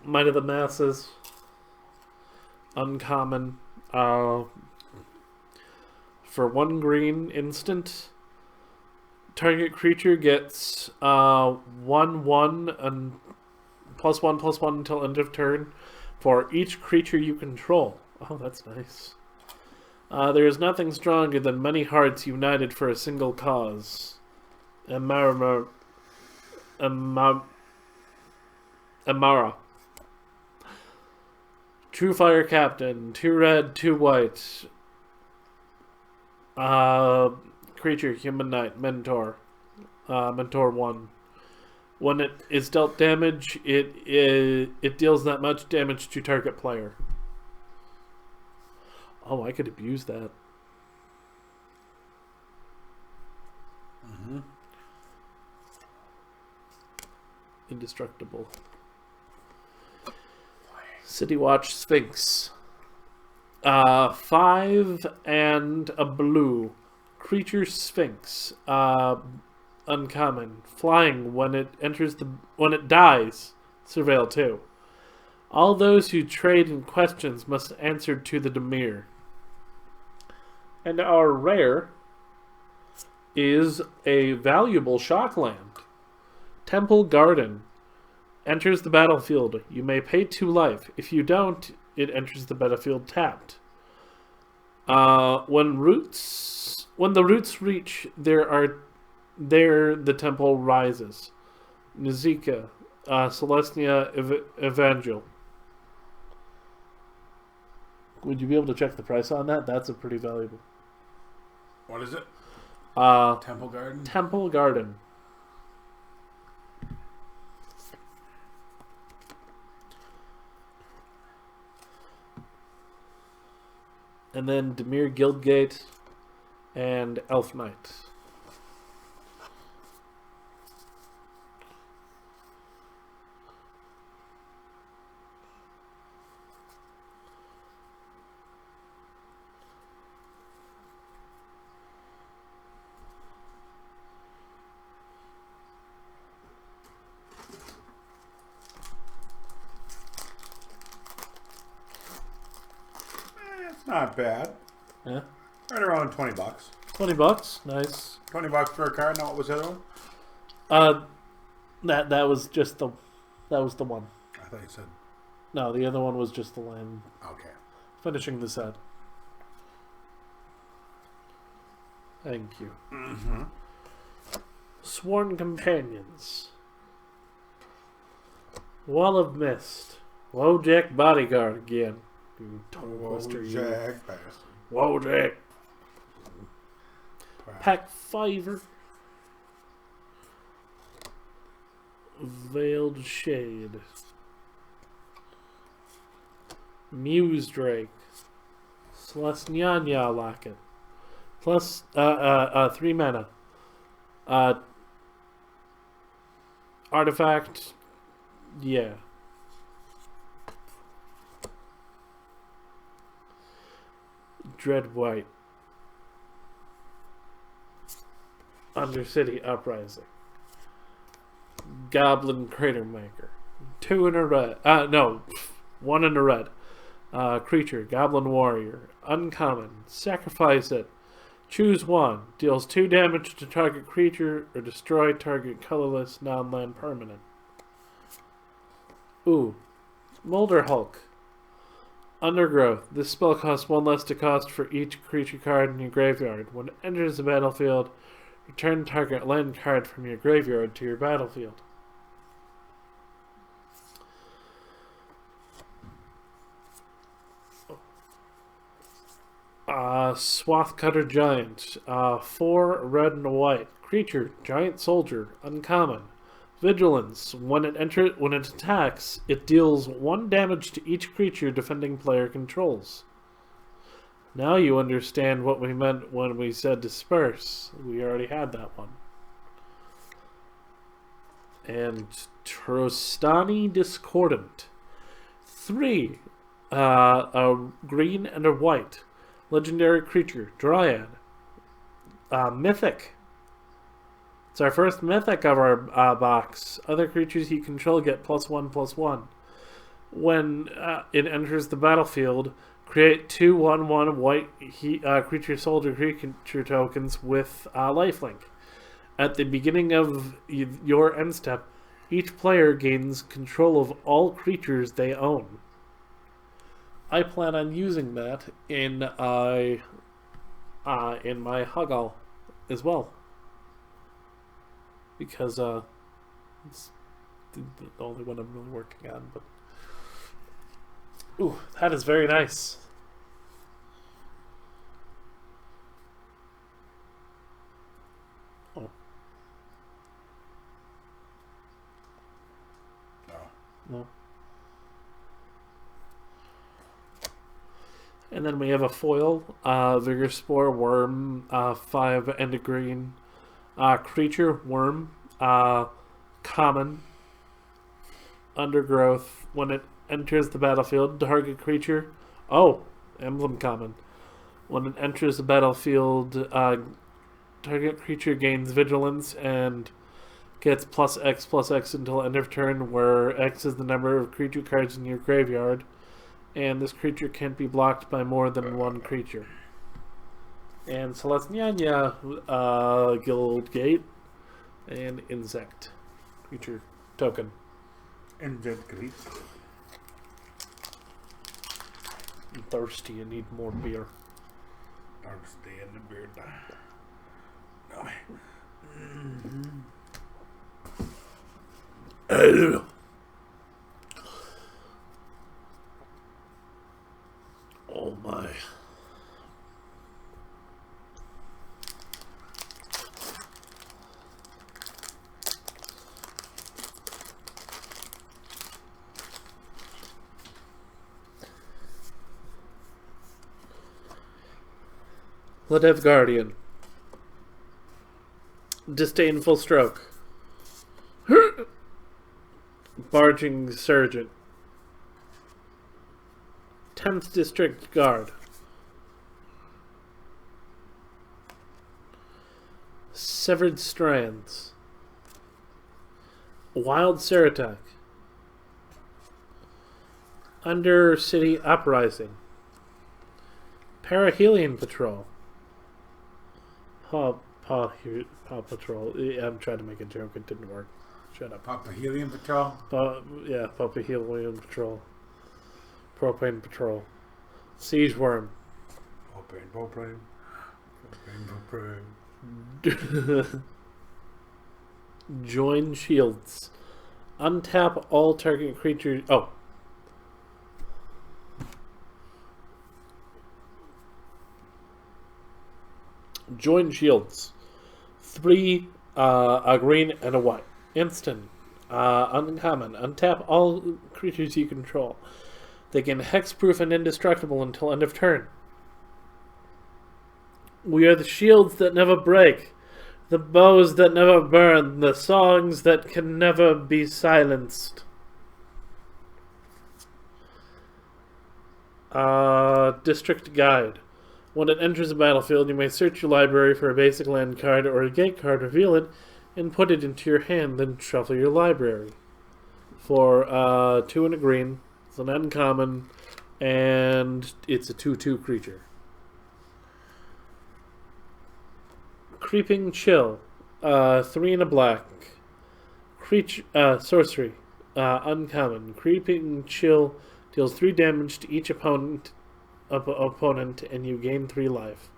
Might of the Masses. Uncommon. For 1 green instant, target creature gets 1/1 and +1/+1 until end of turn for each creature you control. Oh, that's nice. There is nothing stronger than many hearts united for a single cause. Amara. True Fire Captain. 2 red, 2 white. Creature, Human Knight, Mentor. Mentor 1. When it is dealt damage, it deals that much damage to target player. Oh, I could abuse that. Mm-hmm. Indestructible. City Watch Sphinx. 5 and a blue. Creature Sphinx. Uncommon. Flying when it dies. Surveil 2. All those who trade in questions must answer to the Dimir. And our rare is a valuable shockland. Temple Garden. Enters the battlefield. You may pay 2 life. If you don't, it enters the battlefield tapped. When the roots reach, there the temple rises. Nizika, Celestia Evangel. Would you be able to check the price on that? That's a pretty valuable. What is it? Temple Garden? Temple Garden. And then Dimir Guildgate and Elf Knight. It's not bad. Yeah. Right around $20. $20, nice. $20 for a card. Now what was the other one? That was just the one. I thought you said. No, the other one was just the land. Okay. Finishing the set. Thank you. Mm-hmm. Sworn Companions. Wall of Mist. Wojak Bodyguard again. You tongue twister, you. Jack bastard. Wojak. Pack Fiver. Veiled Shade. Muse Drake. Celestianya Locket. Plus 3 mana. Artifact. Yeah. Dread White. Undercity Uprising. Goblin Crater Maker. 2 in a red. No. 1 in a red. Creature. Goblin Warrior. Uncommon. Sacrifice it. Choose 1. Deals 2 damage to target creature or destroy target colorless non-land permanent. Ooh. Molder Hulk. Undergrowth. This spell costs 1 less to cost for each creature card in your graveyard. When it enters the battlefield, return target land card from your graveyard to your battlefield. Swathcutter Giant. 4 red and white. Creature. Giant Soldier. Uncommon. Vigilance. When it attacks, it deals 1 damage to each creature defending player controls. Now you understand what we meant when we said disperse. We already had that one. And Trostani Discordant. 3. A green and a white. Legendary creature. Dryad. Mythic. It's our first mythic of our box. Other creatures you control get +1/+1. When it enters the battlefield, create 2/1/1 white creature soldier creature tokens with lifelink. At the beginning of your end step, each player gains control of all creatures they own. I plan on using that in my Huggle as well. Because it's the only one I'm really working on. But ooh, that is very nice. Oh. No. And then we have a foil, Vigor Spore, Worm, 5 and a green. Creature, Worm, common, Undergrowth. When it enters the battlefield, target creature. Oh, emblem common. When it enters the battlefield, target creature gains vigilance and gets +X/+X until end of turn, where X is the number of creature cards in your graveyard. And this creature can't be blocked by more than 1 creature. And Celestnyanya, Guildgate, and Insect creature token. Insect. I'm thirsty. I need more beer. Thirsty in the beer. No. Oh my. Ledev Guardian. Disdainful Stroke. Barging Sergeant. 10th District Guard. Severed Strands. Wild Ceratok. Undercity Uprising. Parahelion Patrol. Paw Patrol. I'm trying to make a joke. It didn't work. Shut up. Papahelion Patrol? Yeah, Papahelion Patrol. Propane Patrol. Siege Worm. Propane. Join Shields. Untap all target creatures. Oh. Join Shields. 3, a green and a white. Instant. Uncommon. Untap all creatures you control. They can hexproof and indestructible until end of turn. We are the shields that never break. The bows that never burn, the songs that can never be silenced. District Guide. When it enters the battlefield, you may search your library for a basic land card or a gate card, reveal it, and put it into your hand, then shuffle your library. For 2 and a green, it's an uncommon, and it's a 2/2 creature. Creeping Chill. 3 and a black. Sorcery. Uncommon. Creeping Chill deals 3 damage to each opponent, and you gain 3 life.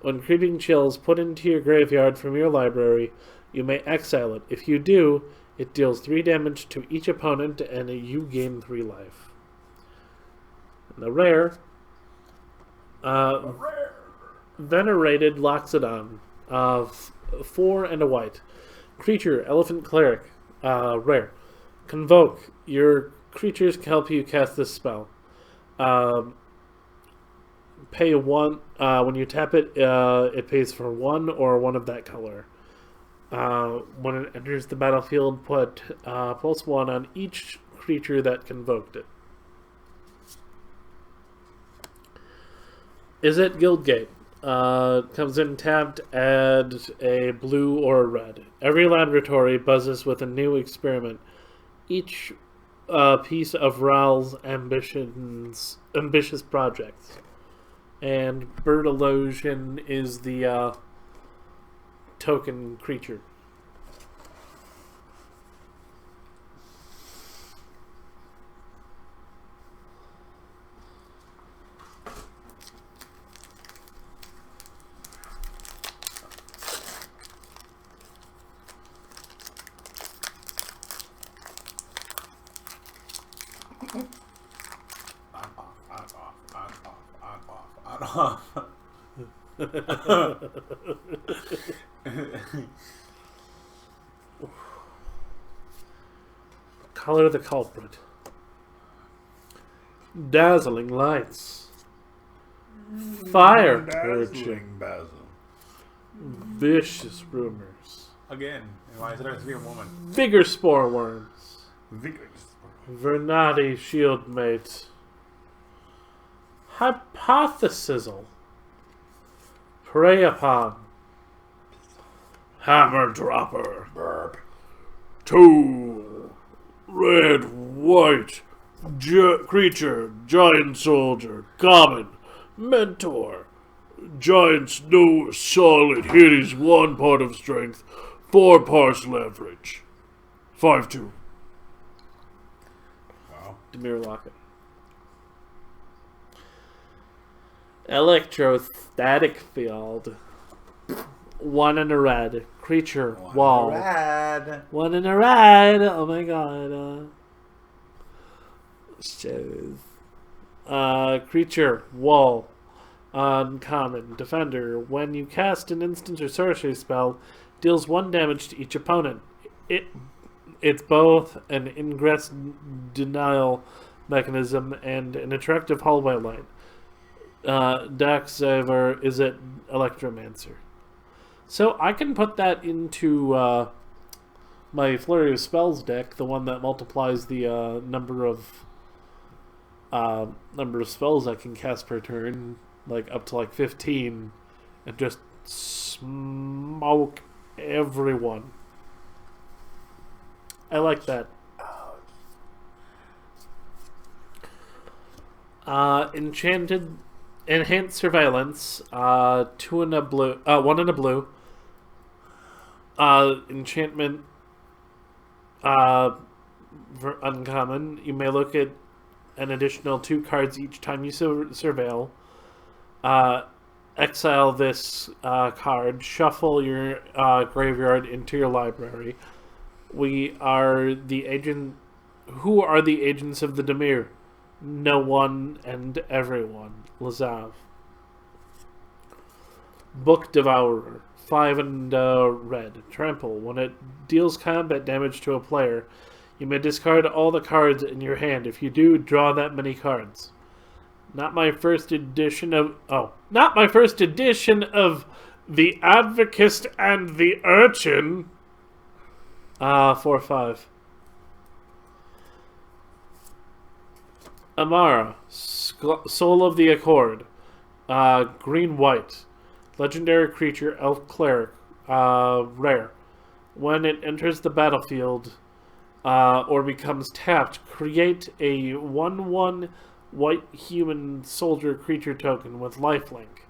When Creeping Chill is put into your graveyard from your library, you may exile it. If you do, it deals 3 damage to each opponent, and you gain 3 life. And the rare, Venerated Loxodon. 4 and a white. Creature, Elephant Cleric. Rare. Convoke. Your creatures can help you cast this spell. Pay 1. When you tap it, it pays for 1 or 1 of that color. When it enters the battlefield, put +1 on each creature that convoked it. Is it Guildgate? Comes in tapped, add a blue or a red. Every laboratory buzzes with a new experiment. Each piece of Ral's ambitious projects. And Bird Illusion is the token creature. Color the culprit. Dazzling lights. Fire urging. Vicious rumors. Again, why is there 3 women? Vigor spore worms. Vernati shieldmate. Hypothesizzle. Prey upon. Hammer dropper. Burp. 2 red, white, creature, giant soldier, common, mentor, giant snow, solid, hit is 1 part of strength, 4 parts leverage, 5/2. Wow. Demir Locket. Electrostatic field. 1 and a red. Creature, wall. 1 and a red. Oh my god. Creature, wall. Uncommon. Defender. When you cast an instant or sorcery spell, deals 1 damage to each opponent. It's both an ingress denial mechanism and an attractive hallway light. Dark Saver is it Electromancer. So I can put that into my Flurry of Spells deck, the one that multiplies the number of spells I can cast per turn, like up to like 15, and just smoke everyone. I like that. Enhanced Surveillance, 2 and a blue, 1 and a blue. Enchantment, uncommon. You may look at an additional 2 cards each time you surveil. Exile this card. Shuffle your graveyard into your library. We are the agent. Who are the agents of the Dimir? No one and everyone. Lazav. Book Devourer. 5 and red. Trample. When it deals combat damage to a player, you may discard all the cards in your hand. If you do, draw that many cards. Not my first edition of The Advocist and the Urchin. 4/5. Amara, Soul of the Accord. Green-white. Legendary creature, elf cleric. Rare. When it enters the battlefield or becomes tapped, create a 1/1 white human soldier creature token with lifelink.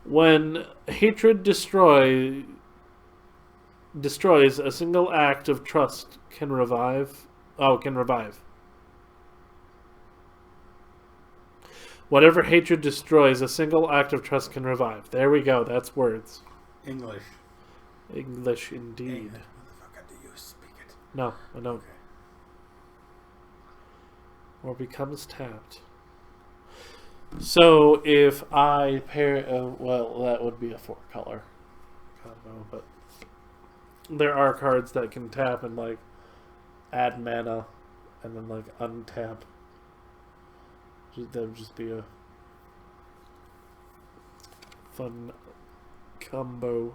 When hatred destroys a single act of trust can revive. Can revive. Whatever hatred destroys, a single act of trust can revive. There we go. That's words. English. English indeed. Motherfucker, do you speak it? No, I don't. Okay. Or becomes tapped. So if I pair, well, that would be a 4-color combo, but there are cards that can tap and like add mana and then like untap. That would just be a fun combo.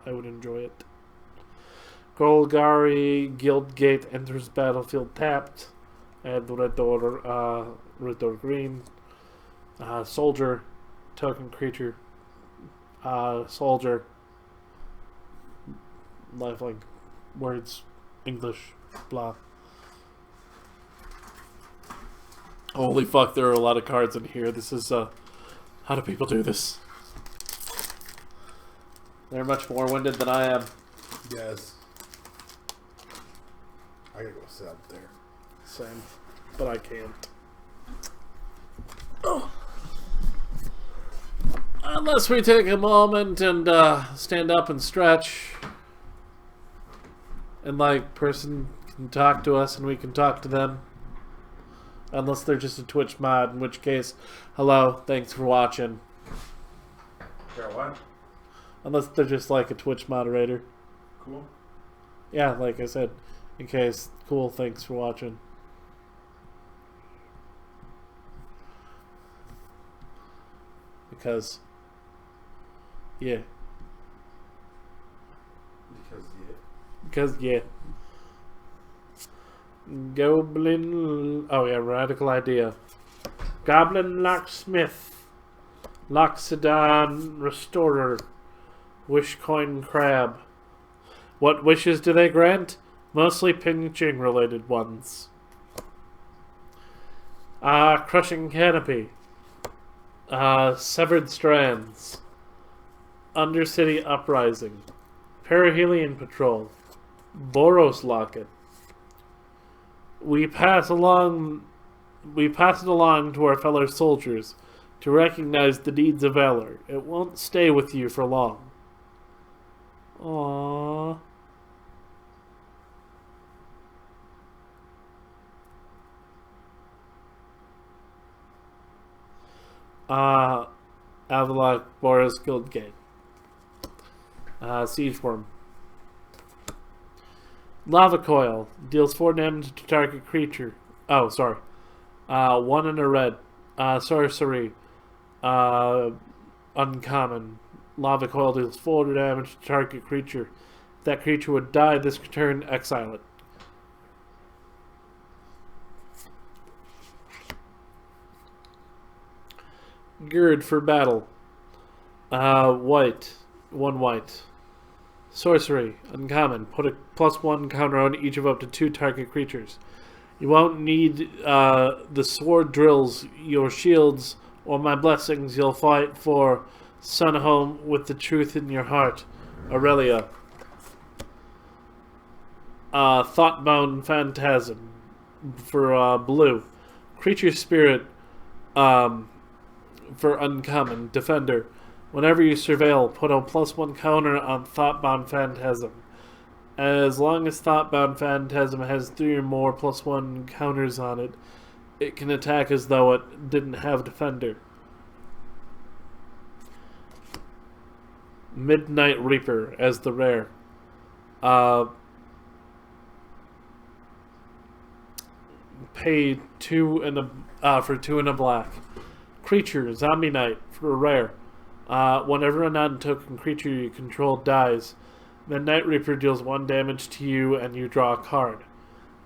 I would enjoy it. Golgari Guildgate enters battlefield tapped. Add the red or green. Soldier, token creature. Soldier. Lifelink. Words. English. Blah. Holy fuck, there are a lot of cards in here. This is, how do people do this? They're much more winded than I am. Yes. I gotta go sit up there. Same. But I can't. Oh. Unless we take a moment and stand up and stretch. And like, person can talk to us and we can talk to them. Unless they're just a Twitch mod, in which case, hello, thanks for watching. Sure, what? Unless they're just like a Twitch moderator. Cool. Yeah, like I said, in case, cool, thanks for watching. Because, yeah. Because, yeah. Goblin... Oh, yeah, radical idea. Goblin Locksmith. Loxodon Restorer. Wishcoin Crab. What wishes do they grant? Mostly pinching related ones. Crushing Canopy. Severed Strands. Undercity Uprising. Perihelion Patrol. Boros Locket. We pass it along to our fellow soldiers to recognize the deeds of valor. It won't stay with you for long. Aww. Avalok Boris Guildgate. Siege Worm. Lava Coil. Deals 4 damage to target creature. Oh, sorry. 1 and a red. Sorcery. Uncommon. Lava Coil deals 4 damage to target creature. If that creature would die this turn, exile it. Gird for battle. White. 1 white. Sorcery. Uncommon. Put a +1 counter on each of up to 2 target creatures. You won't need the sword drills, your shields, or my blessings. You'll fight for Sunhome with the truth in your heart. Aurelia. Thoughtbound Phantasm for blue. Creature Spirit for uncommon. Defender. Whenever you surveil, put a +1 counter on Thoughtbound Phantasm. As long as Thoughtbound Phantasm has 3 or more +1 counters on it, it can attack as though it didn't have Defender. Midnight Reaper as the rare. Pay 2 and a for 2 and a black. Creature Zombie Knight for a rare. Whenever a non-token creature you control dies, the Night Reaper deals 1 damage to you and you draw a card.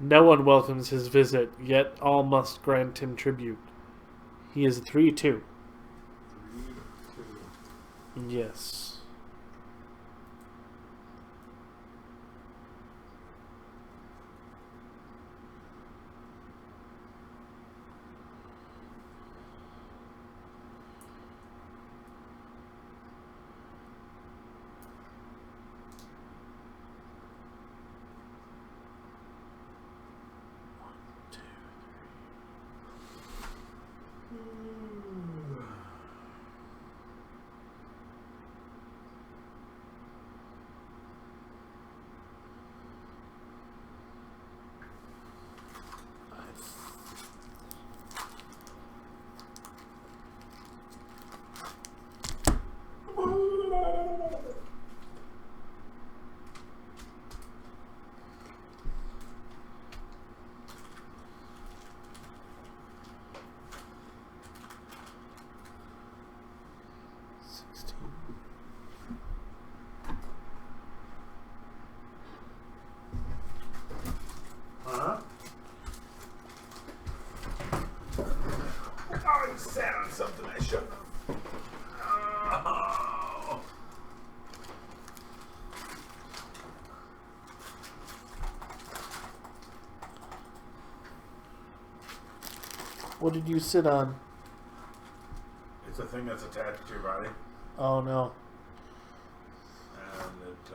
No one welcomes his visit, yet all must grant him tribute. He is a 3/2. 3/2. Yes. Oh, you sat on something I shouldn't have. Oh. What did you sit on? It's a thing that's attached to your body, Oh no. and it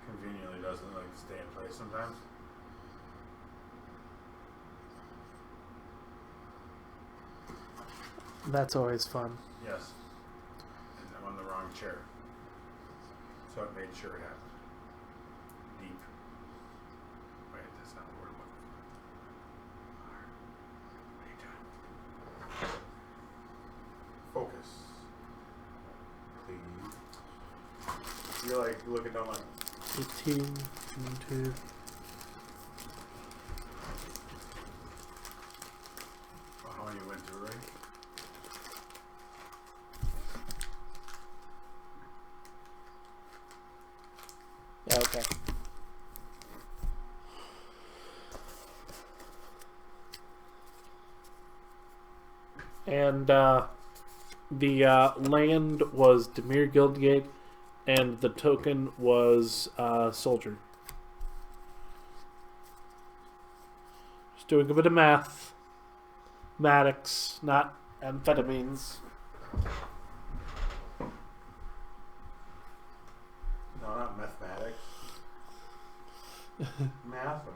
conveniently doesn't like stay in place sometimes. That's always fun. Yes. And I'm on the wrong chair. So it made sure it happened. Deep. Wait, that's not the word I'm looking for. Focus. Please. You're like looking down like 18 into... how many went through, right? Yeah, okay. And the land was Demir Guildgate, and the token was Soldier. Just doing a bit of math. Mathematics, not amphetamines. No, not mathematics. Mathematics.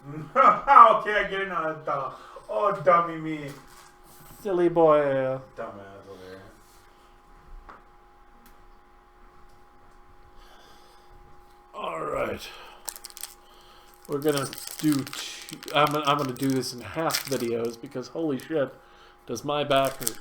Okay, I get it now. Oh, dummy me. Silly boy. Dumbass over there. Alright. We're gonna do I'm gonna do this in half videos because holy shit, does my back hurt.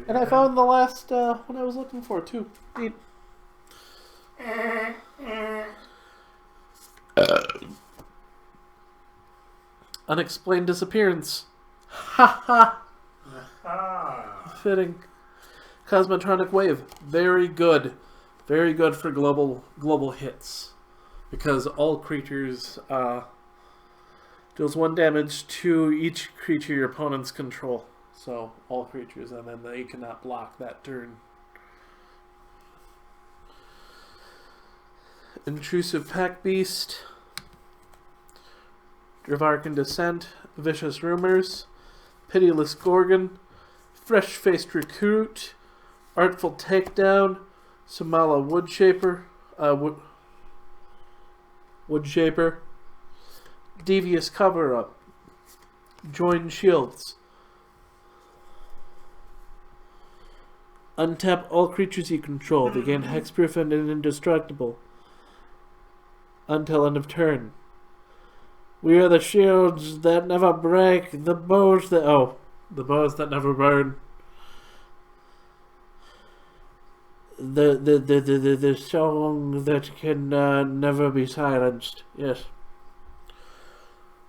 And I found the last one I was looking for too. Neat. Unexplained disappearance. Ha ha. Fitting. Cosmotronic Wave. Very good. Very good for global hits. Because all creatures deals 1 damage to each creature your opponents control. So all creatures, and then they cannot block that turn. Intrusive Pack Beast. Dravarkan Descent. Vicious Rumors. Pitiless Gorgon. Fresh-Faced Recruit. Artful Takedown. Samala Woodshaper. Woodshaper. Devious Cover-Up. Join Shields. Untap all creatures you control. They gain hexproof and indestructible until end of turn. We are the shields that never break, the bows that never burn. The song that can never be silenced. Yes.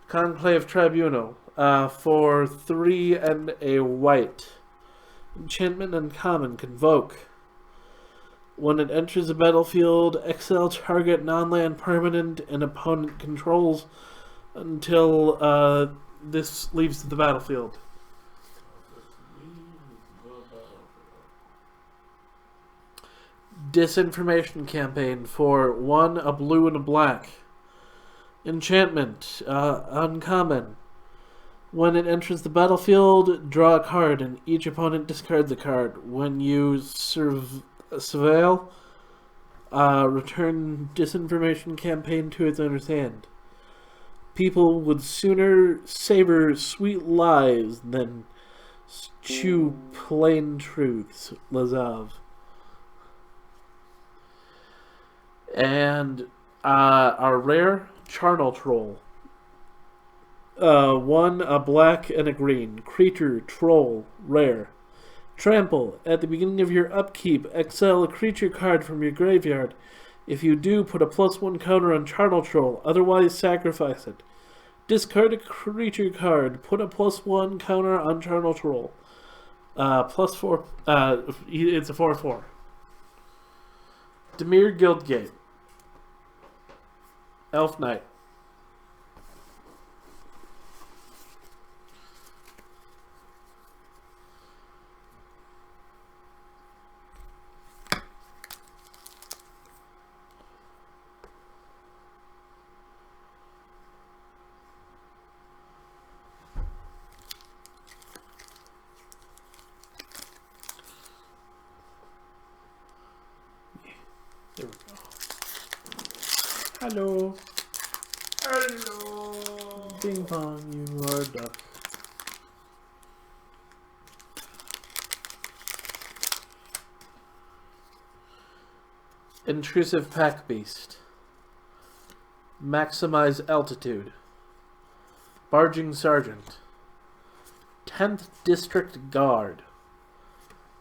Conclave Tribunal. For 3 and a white. Enchantment uncommon. Convoke. When it enters the battlefield, exile target non-land permanent and opponent controls until this leaves the battlefield. Disinformation campaign for 1, a blue and a black. Enchantment, uncommon. When it enters the battlefield, draw a card and each opponent discards a card. When you surveil, return disinformation campaign to its owner's hand. People would sooner savor sweet lies than chew plain truths. Lazav. And our rare Charnel Troll. 1, a black and a green. Creature, troll, rare. Trample. At the beginning of your upkeep, exile a creature card from your graveyard. If you do, put a +1 counter on Charnel Troll. Otherwise, sacrifice it. Discard a creature card. Put a +1 counter on Charnel Troll. +4. It's a 4/4. Dimir Guildgate. Elf Knight. There we go. Hello. Hello. Ding pong, you are a duck. Intrusive Pack Beast. Maximize Altitude. Barging Sergeant. 10th District Guard.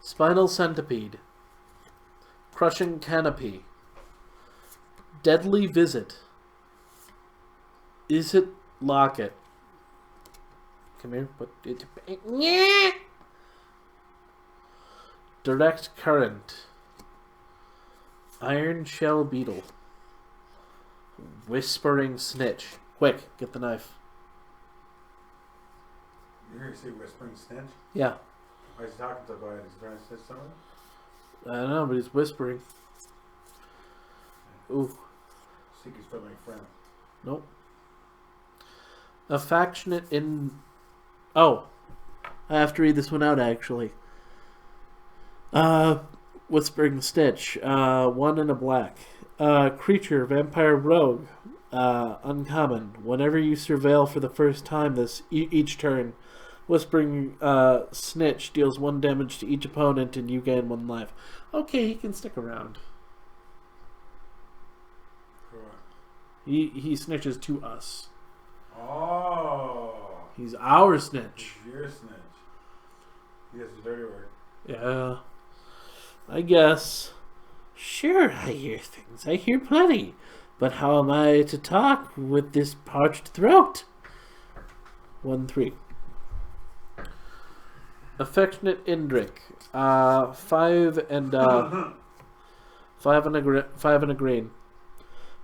Spinal Centipede. Crushing Canopy. Deadly Visit. Is it Locket? Come here. Put it. Yeah. Direct Current. Iron Shell Beetle. Whispering Snitch. Quick, get the knife. You hear you say whispering snitch? Yeah. Why is he talking so quiet? Is he trying to snitch someone? I don't know, but he's whispering. Ooh. Seek is from my friend. Nope. Affectionate in... Oh. I have to read this one out, actually. Whispering Stitch. 1 and a black. Creature, Vampire Rogue. Uncommon. Whenever you surveil for the first time each turn, Whispering Snitch deals 1 damage to each opponent and you gain 1 life. Okay, he can stick around. He snitches to us. Oh. He's our snitch. He's your snitch. He does the dirty work. Yeah. I guess. Sure, I hear things. I hear plenty. But how am I to talk with this parched throat? 1/3. Affectionate Indrik. 5 and 5 and a green.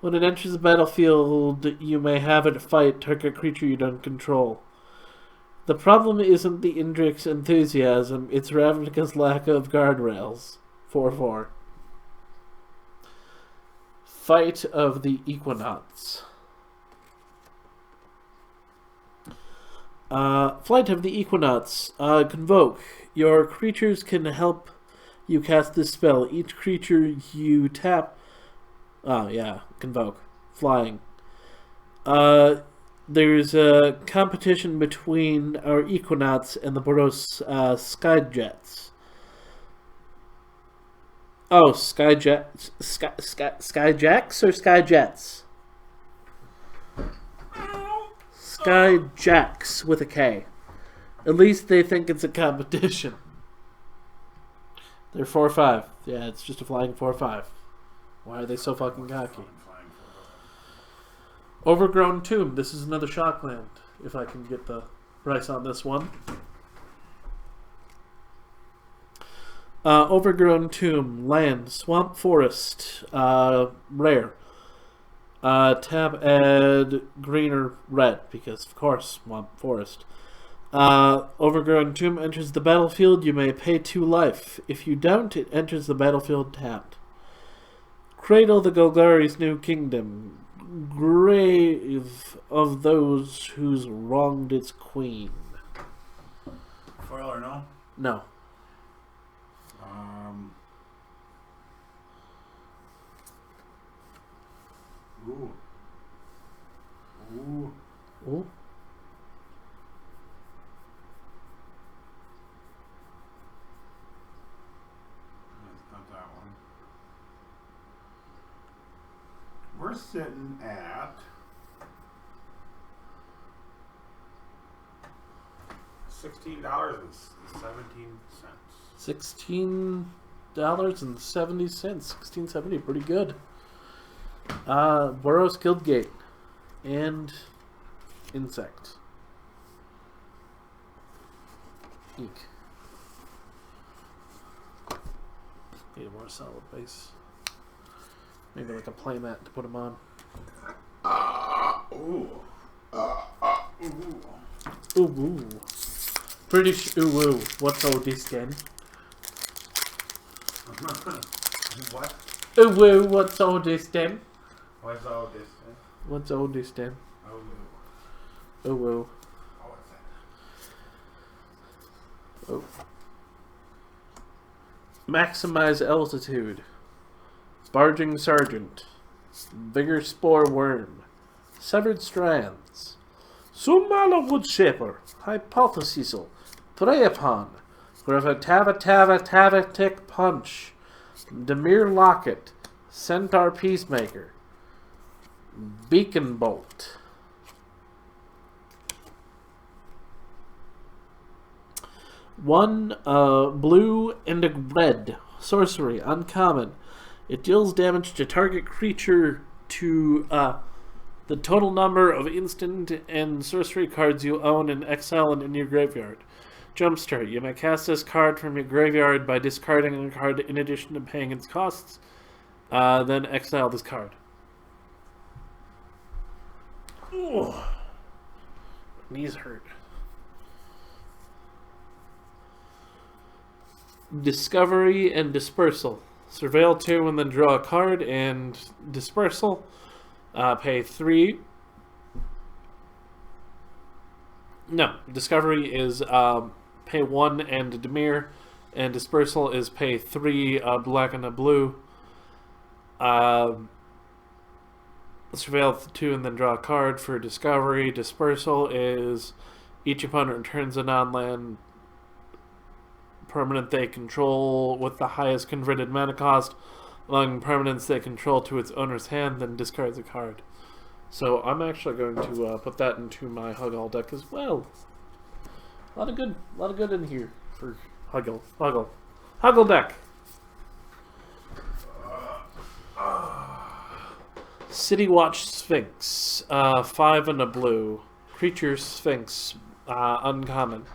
When it enters the battlefield, you may have it fight target creature you don't control. The problem isn't the Indrik's enthusiasm, it's Ravnica's lack of guardrails. 4/4. Fight of the Equinauts. Flight of the Equinauts. Convoke. Your creatures can help you cast this spell. Each creature you tap... Oh, yeah. Convoke. Flying. There's a competition between our Equinauts and the Boros Skyjets. Oh, Skyjets. Skyjacks or Skyjets? Skyjacks with a K. At least they think it's a competition. They're 4/5. Yeah, it's just a flying 4/5. Why are they so fucking cocky? Overgrown Tomb. This is another shockland. If I can get the price on this one. Overgrown Tomb. Land. Swamp Forest. Rare. Tap add green or red. Because, of course, Swamp Forest. Overgrown Tomb enters the battlefield. You may pay 2 life. If you don't, it enters the battlefield tapped. Cradle the Golgari's new kingdom. Grave of those who's wronged its queen. Foil or no? No. Ooh. Ooh. Ooh. Not that one. We're sitting at $16.17. $16.70. 1670, pretty good. Boros Guildgate and Insect. Eek. Need a more solid base. Maybe like a playmat to put them on. Ooh. Ooh woo. British ooh woo. What's all this then? What? Ooh woo. What's all this then? What's all this? What's all this then? Oh, Ooh woo. what's that? Oh. Maximize altitude. Barging Sergeant. Vigor Spore Worm. Severed Strands. Sumala Woodshaper. Hypothesisal. Prey upon. Tava Tick Punch. Demir Locket. Centaur Peacemaker. Beacon Bolt. One blue and a red. Sorcery. Uncommon. It deals damage to target creature to the total number of instant and sorcery cards you own in exile and in your graveyard. Jumpstart. You may cast this card from your graveyard by discarding a card in addition to paying its costs. Then exile this card. Ooh. Knees hurt. Discovery and Dispersal. Surveil 2 and then draw a card, and Dispersal. Pay 3. No, Discovery is pay 1 and a Demir, and Dispersal is pay 3 black and a blue. Surveil 2 and then draw a card for Discovery. Dispersal is each opponent returns a non-land permanent they control with the highest converted mana cost among permanents they control to its owner's hand, then discards a card. So I'm actually going to put that into my Huggle deck as well. A lot of good in here for Huggle deck. City Watch Sphinx, 5 and a blue. Creature Sphinx, uncommon.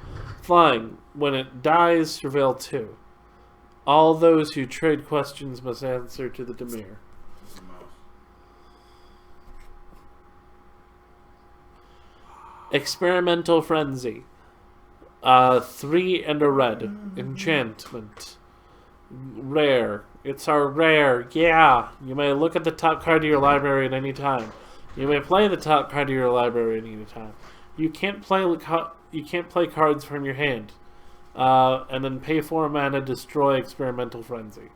Flying. When it dies, surveil 2. All those who trade questions must answer to the Demir. Experimental Frenzy. 3 and a red. Enchantment. Rare. It's our rare. Yeah. You may look at the top card of your library at any time. You may play the top card of your library at any time. You can't play cards from your hand. And then pay 4 mana, destroy Experimental Frenzy.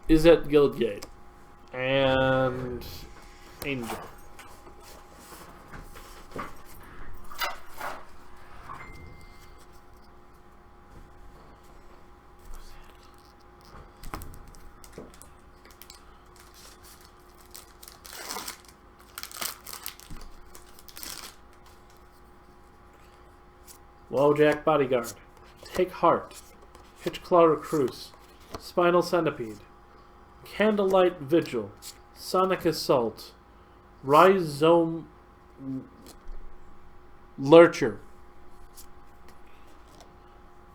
Is at Guildgate. And Angel. Wowjack Bodyguard, Take Heart, Hitchclaw Recluse, Spinal Centipede, Candlelight Vigil, Sonic Assault, Rhizome Lurcher,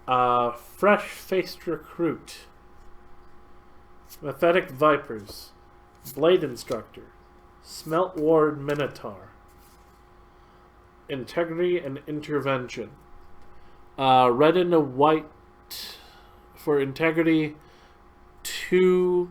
Fresh-Faced Recruit, Mephetic Vipers, Blade Instructor, Smelt Ward Minotaur, Integrity and Intervention. Red and a white for Integrity, 2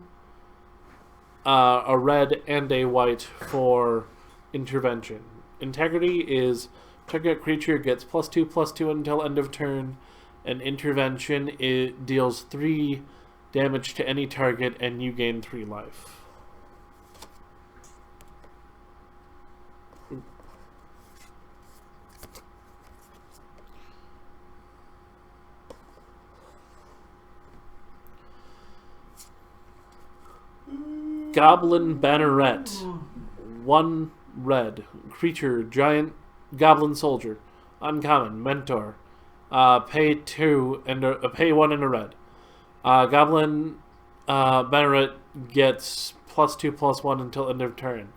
a red and a white for Intervention. Integrity is target creature gets +2/+2 until end of turn, and Intervention it deals 3 damage to any target and you gain 3 life. Goblin Banneret, 1 red creature, giant goblin soldier, uncommon mentor. Pay 2 and pay 1 and a red. Goblin Banneret gets +2/+1 until end of turn.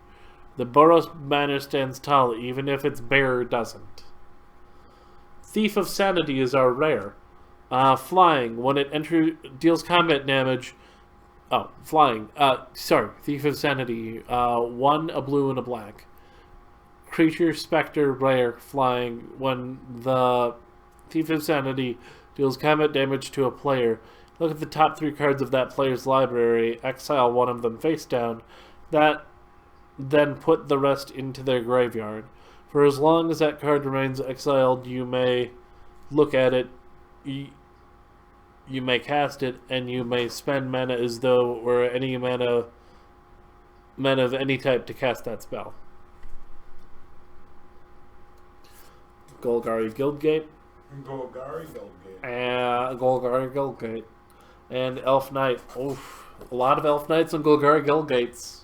The Boros banner stands tall, even if its bearer doesn't. Thief of Sanity is our rare. Flying. When it deals combat damage. Oh, flying. Sorry. Thief of Sanity. 1, a blue, and a black. Creature, Spectre, rare, flying. When the Thief of Sanity deals combat damage to a player, look at the top 3 cards of that player's library, exile 1 of them face down. Then put the rest into their graveyard. For as long as that card remains exiled, you may look at it, you may cast it, and you may spend mana as though it were any mana of any type to cast that spell. Golgari Guildgate. Golgari Guildgate. Golgari Guildgate. And Elf Knight. Oof. A lot of Elf Knights and Golgari Guildgates.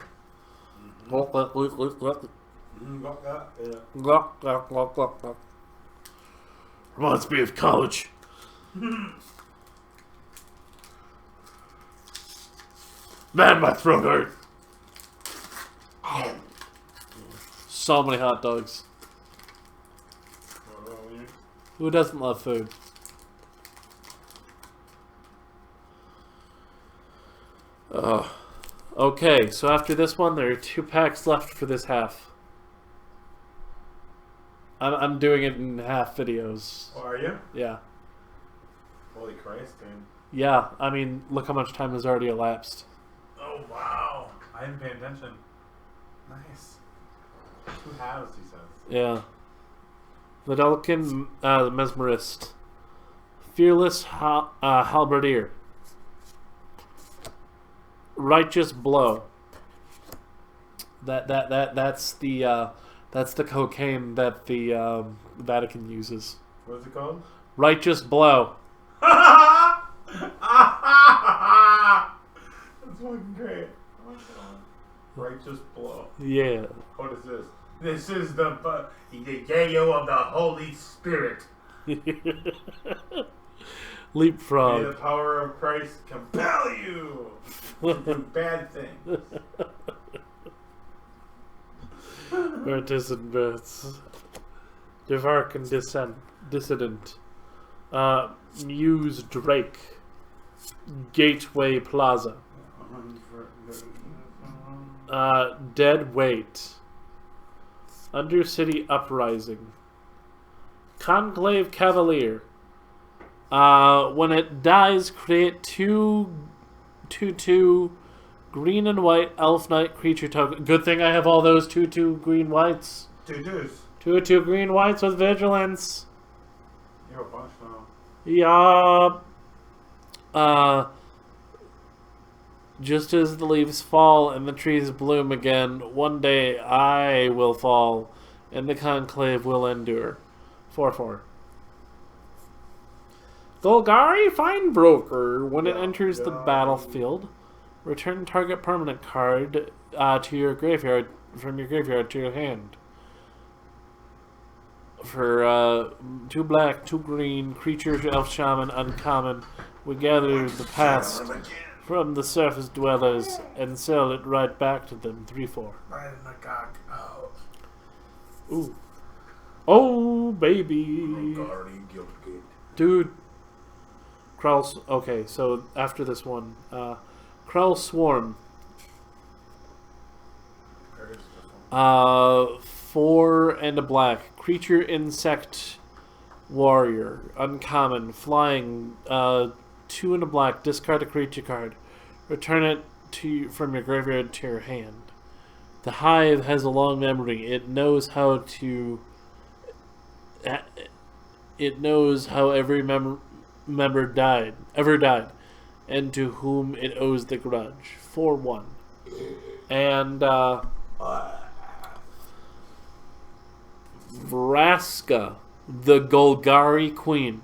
Reminds me of college. Man, my throat hurt. So many hot dogs. Who doesn't love food? Okay, so after this one, there are 2 packs left for this half. I'm doing it in half videos. Oh, are you? Yeah. Holy Christ, dude. Yeah, I mean, look how much time has already elapsed. Oh, wow. I didn't pay attention. Nice. 2 halves, he says. Yeah. Vidalkin, the Mesmerist. Fearless Halberdier. Righteous Blow. That's the cocaine that the Vatican uses. What's it called? Righteous Blow. That's fucking great. Righteous Blow. Yeah. What is this? This is the yayo of the Holy Spirit. Leapfrog. May the power of Christ compel you to do bad things. Artisan Births. Devarkan Dissident. Muse Drake. Gateway Plaza. Dead Weight. Undercity Uprising. Conclave Cavalier. When it dies, create 2/2 green and white Elf Knight creature token. Good thing I have all those 2/2 green whites. 2/2s. 2/2 green whites with vigilance. You have a bunch now. Yeah. Just as the leaves fall and the trees bloom again, one day I will fall, and the conclave will endure. 4/4. Golgari Finebroker. When it enters the battlefield, return target permanent card to your graveyard from your graveyard to your hand. For 2 black, 2 green, creature, elf, shaman, uncommon, we gather the past from the surface dwellers and sell it right back to them. 3/4. Right in the cock. Oh. Ooh. Oh, baby. Golgari Queen. Dude. Krell. Okay, so after this one, Krell Swarm. 4 and a black. Creature, insect, warrior. Uncommon. Flying. 2 and a black. Discard a creature card. Return it from your graveyard to your hand. The Hive has a long memory. It knows how to... It knows how every member ever died, and to whom it owes the grudge. 4/1. And Vraska, the Golgari Queen,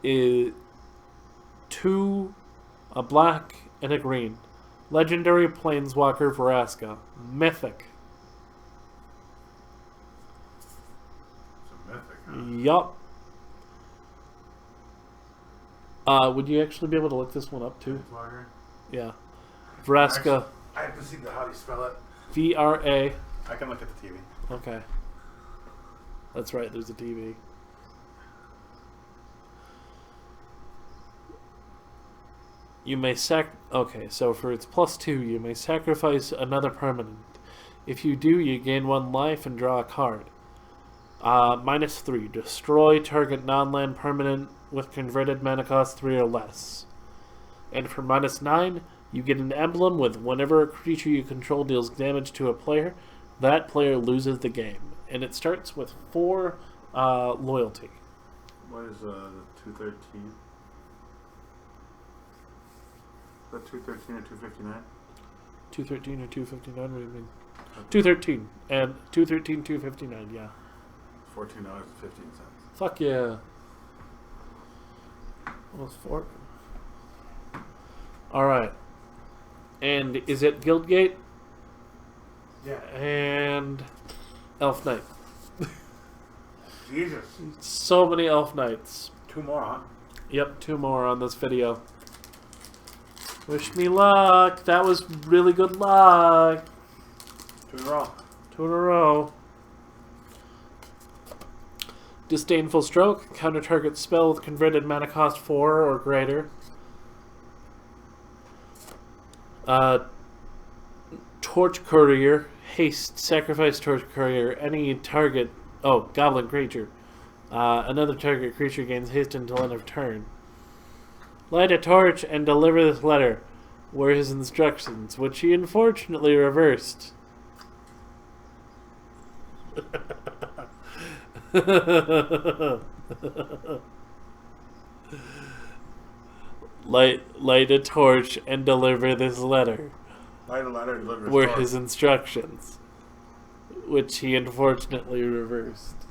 is 2, a black and a green. Legendary Planeswalker Vraska. Mythic. It's a mythic, huh? Yup. Would you actually be able to look this one up too? Planeswalker? Yeah. Vraska. I have to see how do you spell it. VRA. I can look at the TV. Okay. That's right, there's a TV. You may okay, so for its +2, you may sacrifice another permanent. If you do, you gain 1 life and draw a card. -3, destroy target non-land permanent with converted mana cost 3 or less. And for -9, you get an emblem with whenever a creature you control deals damage to a player, that player loses the game. And it starts with 4 loyalty. What is the 213? Is that 213 or 259? 213 or 259, what do you mean? 213. And 213, 259, yeah. $14.15. Fuck yeah. Almost 4. Alright. And is it Guildgate? Yeah. And Elf Knight. Jesus. So many Elf Knights. 2 more, huh? Yep, 2 more on this video. Wish me luck. That was really good luck. 2 in a row. 2 in a row. Disdainful Stroke. Counter target spell with converted mana cost 4 or greater. Torch Courier. Haste. Sacrifice Torch Courier. Any target... Oh, Goblin creature. Another target creature gains haste until end of turn. Light a torch and deliver this letter, were his instructions, which he unfortunately reversed. Light a torch and deliver this letter. Light a letter and deliver this were torch. his instructions, which he unfortunately reversed.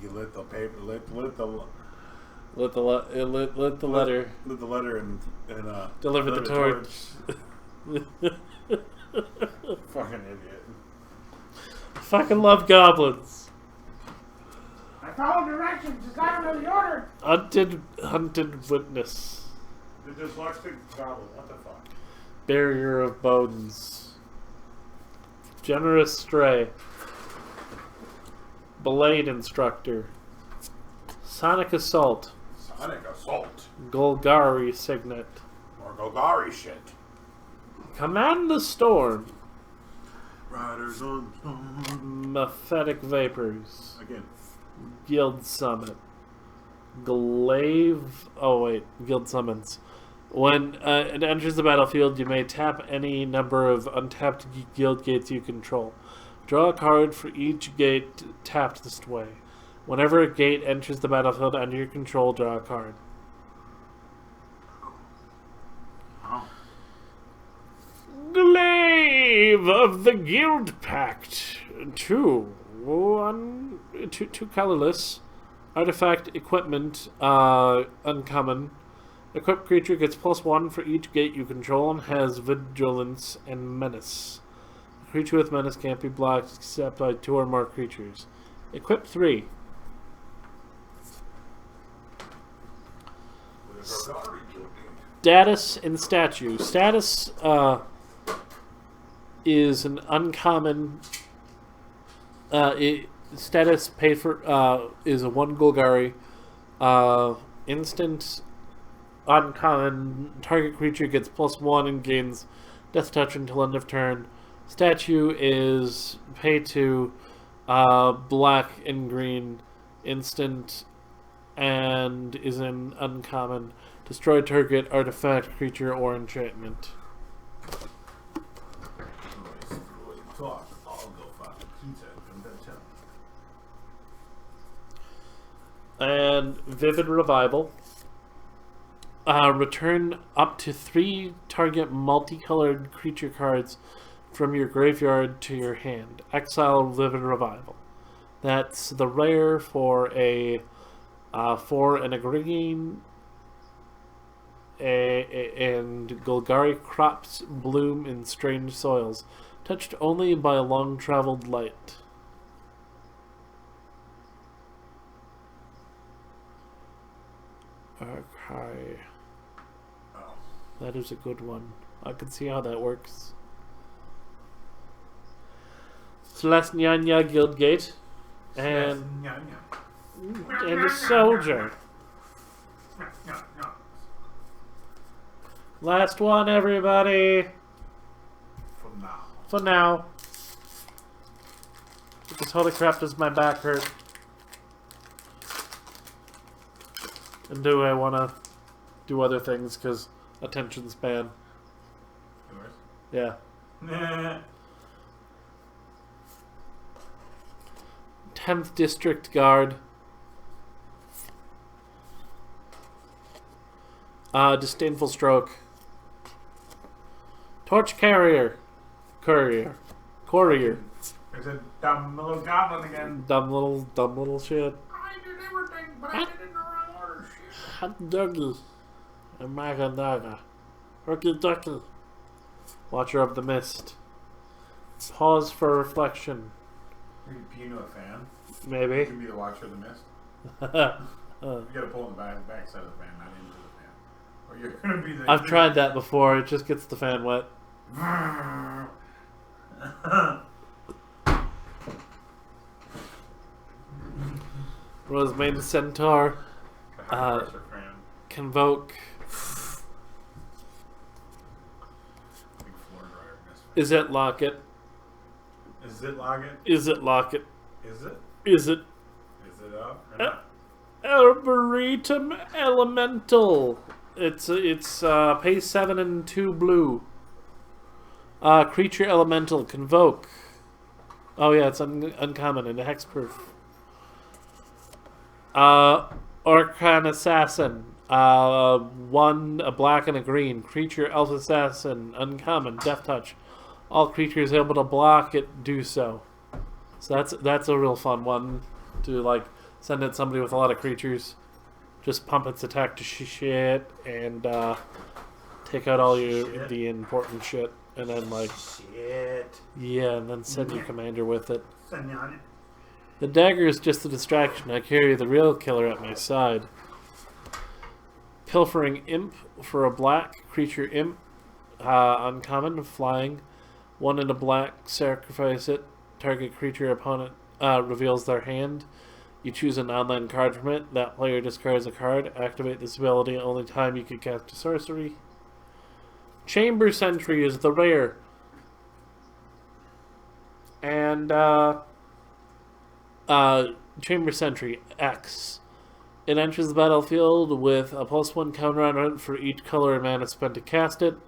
You lit the paper, lit the letter. Lit the letter and Deliver the torch. Fucking idiot. Fucking love goblins. I followed directions. Just I don't know the order. Hunted witness. The dyslexic goblin. What the fuck? Barrier of bones. Generous stray. Blade instructor. Sonic assault. Sonic assault. Golgari signet. Or Golgari shit. Command the storm. Riders on storm. Mephetic vapors. Again. Guild summit. Glaive. Oh wait, guild summons. When it enters the battlefield, you may tap any number of untapped guild gates you control. Draw a card for each gate tapped this way. Whenever a gate enters the battlefield under your control, draw a card. Oh. Glaive of the Guild Pact. 2 colorless. Artifact equipment, uncommon. Equipped creature gets +1 for each gate you control and has vigilance and menace. Creature with menace can't be blocked except by 2 or more creatures. Equip 3. Status and statue. Status is an uncommon. Status paid for is a 1 Golgari. Instant uncommon. Target creature gets +1 and gains death touch until end of turn. Statue is pay to black and green. Instant and is an uncommon. Destroy target artifact, creature, or enchantment. And Vivid Revival. Return up to 3 target multicolored creature cards from your graveyard to your hand. Exile Vivid Revival. That's the rare for a 4 and a green. And Golgari crops bloom in strange soils, touched only by a long-traveled light. Okay. Oh. That is a good one. I can see how that works. Celestnyanya Guildgate. And the Soldier. Last one, everybody. For now. Because holy crap, does my back hurt? And do I want to do other things because attention span? Yeah. 10th District Guard. Disdainful Stroke. Torch Carrier. Courier. There's a dumb little goblin again. Dumb little shit. I did everything, but I did it in the wrong order. Shit. Hot doggy. Amagadaga. Herky ducky. Watcher of the Mist. Pause for reflection. Are you a fan? Maybe. You can be the Watcher of the Mist. You gotta pull in the back side of the fan, not into the fan. Or you're gonna be the. I've tried that before. It just gets the fan wet. Rosemane Centaur. Convoke. Is it Locket? Is it Locket? Is it Locket? Is it? Is it? Is it up? Or not? Arboretum Elemental. It's pay 7 and 2 blue. Creature Elemental. Convoke. Oh yeah, it's uncommon and hexproof. Orcan Assassin. 1 a black and a green. Creature Elf Assassin. Uncommon. Death touch. All creatures able to block it do so. So that's a real fun one to like send at somebody with a lot of creatures. Just pump its attack to shit and take out all the important shit, and then like yeah, and then send your commander with it. The dagger is just a distraction. I carry the real killer at my side. Pilfering Imp for a black creature imp, uncommon, flying. 1 in a black, sacrifice it. Target creature opponent reveals their hand. You choose an online card from it. That player discards a card. Activate this ability only time you can cast a sorcery. Chamber Sentry is the rare. And Chamber Sentry X. It enters the battlefield with a +1 counter on it for each color and mana spent to cast it.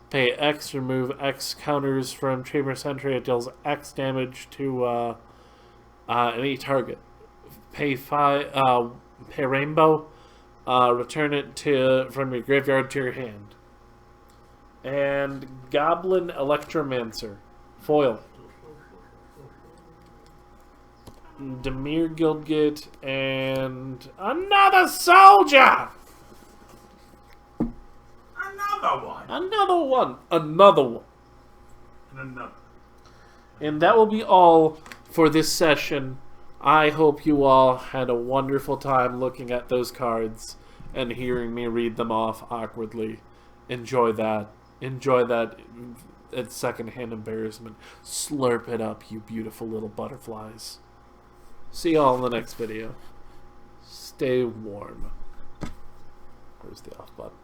Pay X, remove X counters from Chamber Sentry. It deals X damage to any target. Pay 5. Pay Rainbow. Return it from your graveyard to your hand. And Goblin Electromancer, foil. Demir Guildgate and another soldier. Another one. Another one. Another one. And another. And that will be all for this session. I hope you all had a wonderful time looking at those cards and hearing me read them off awkwardly. Enjoy that. Enjoy that secondhand embarrassment. Slurp it up, you beautiful little butterflies. See y'all in the next video. Stay warm. Where's the off button?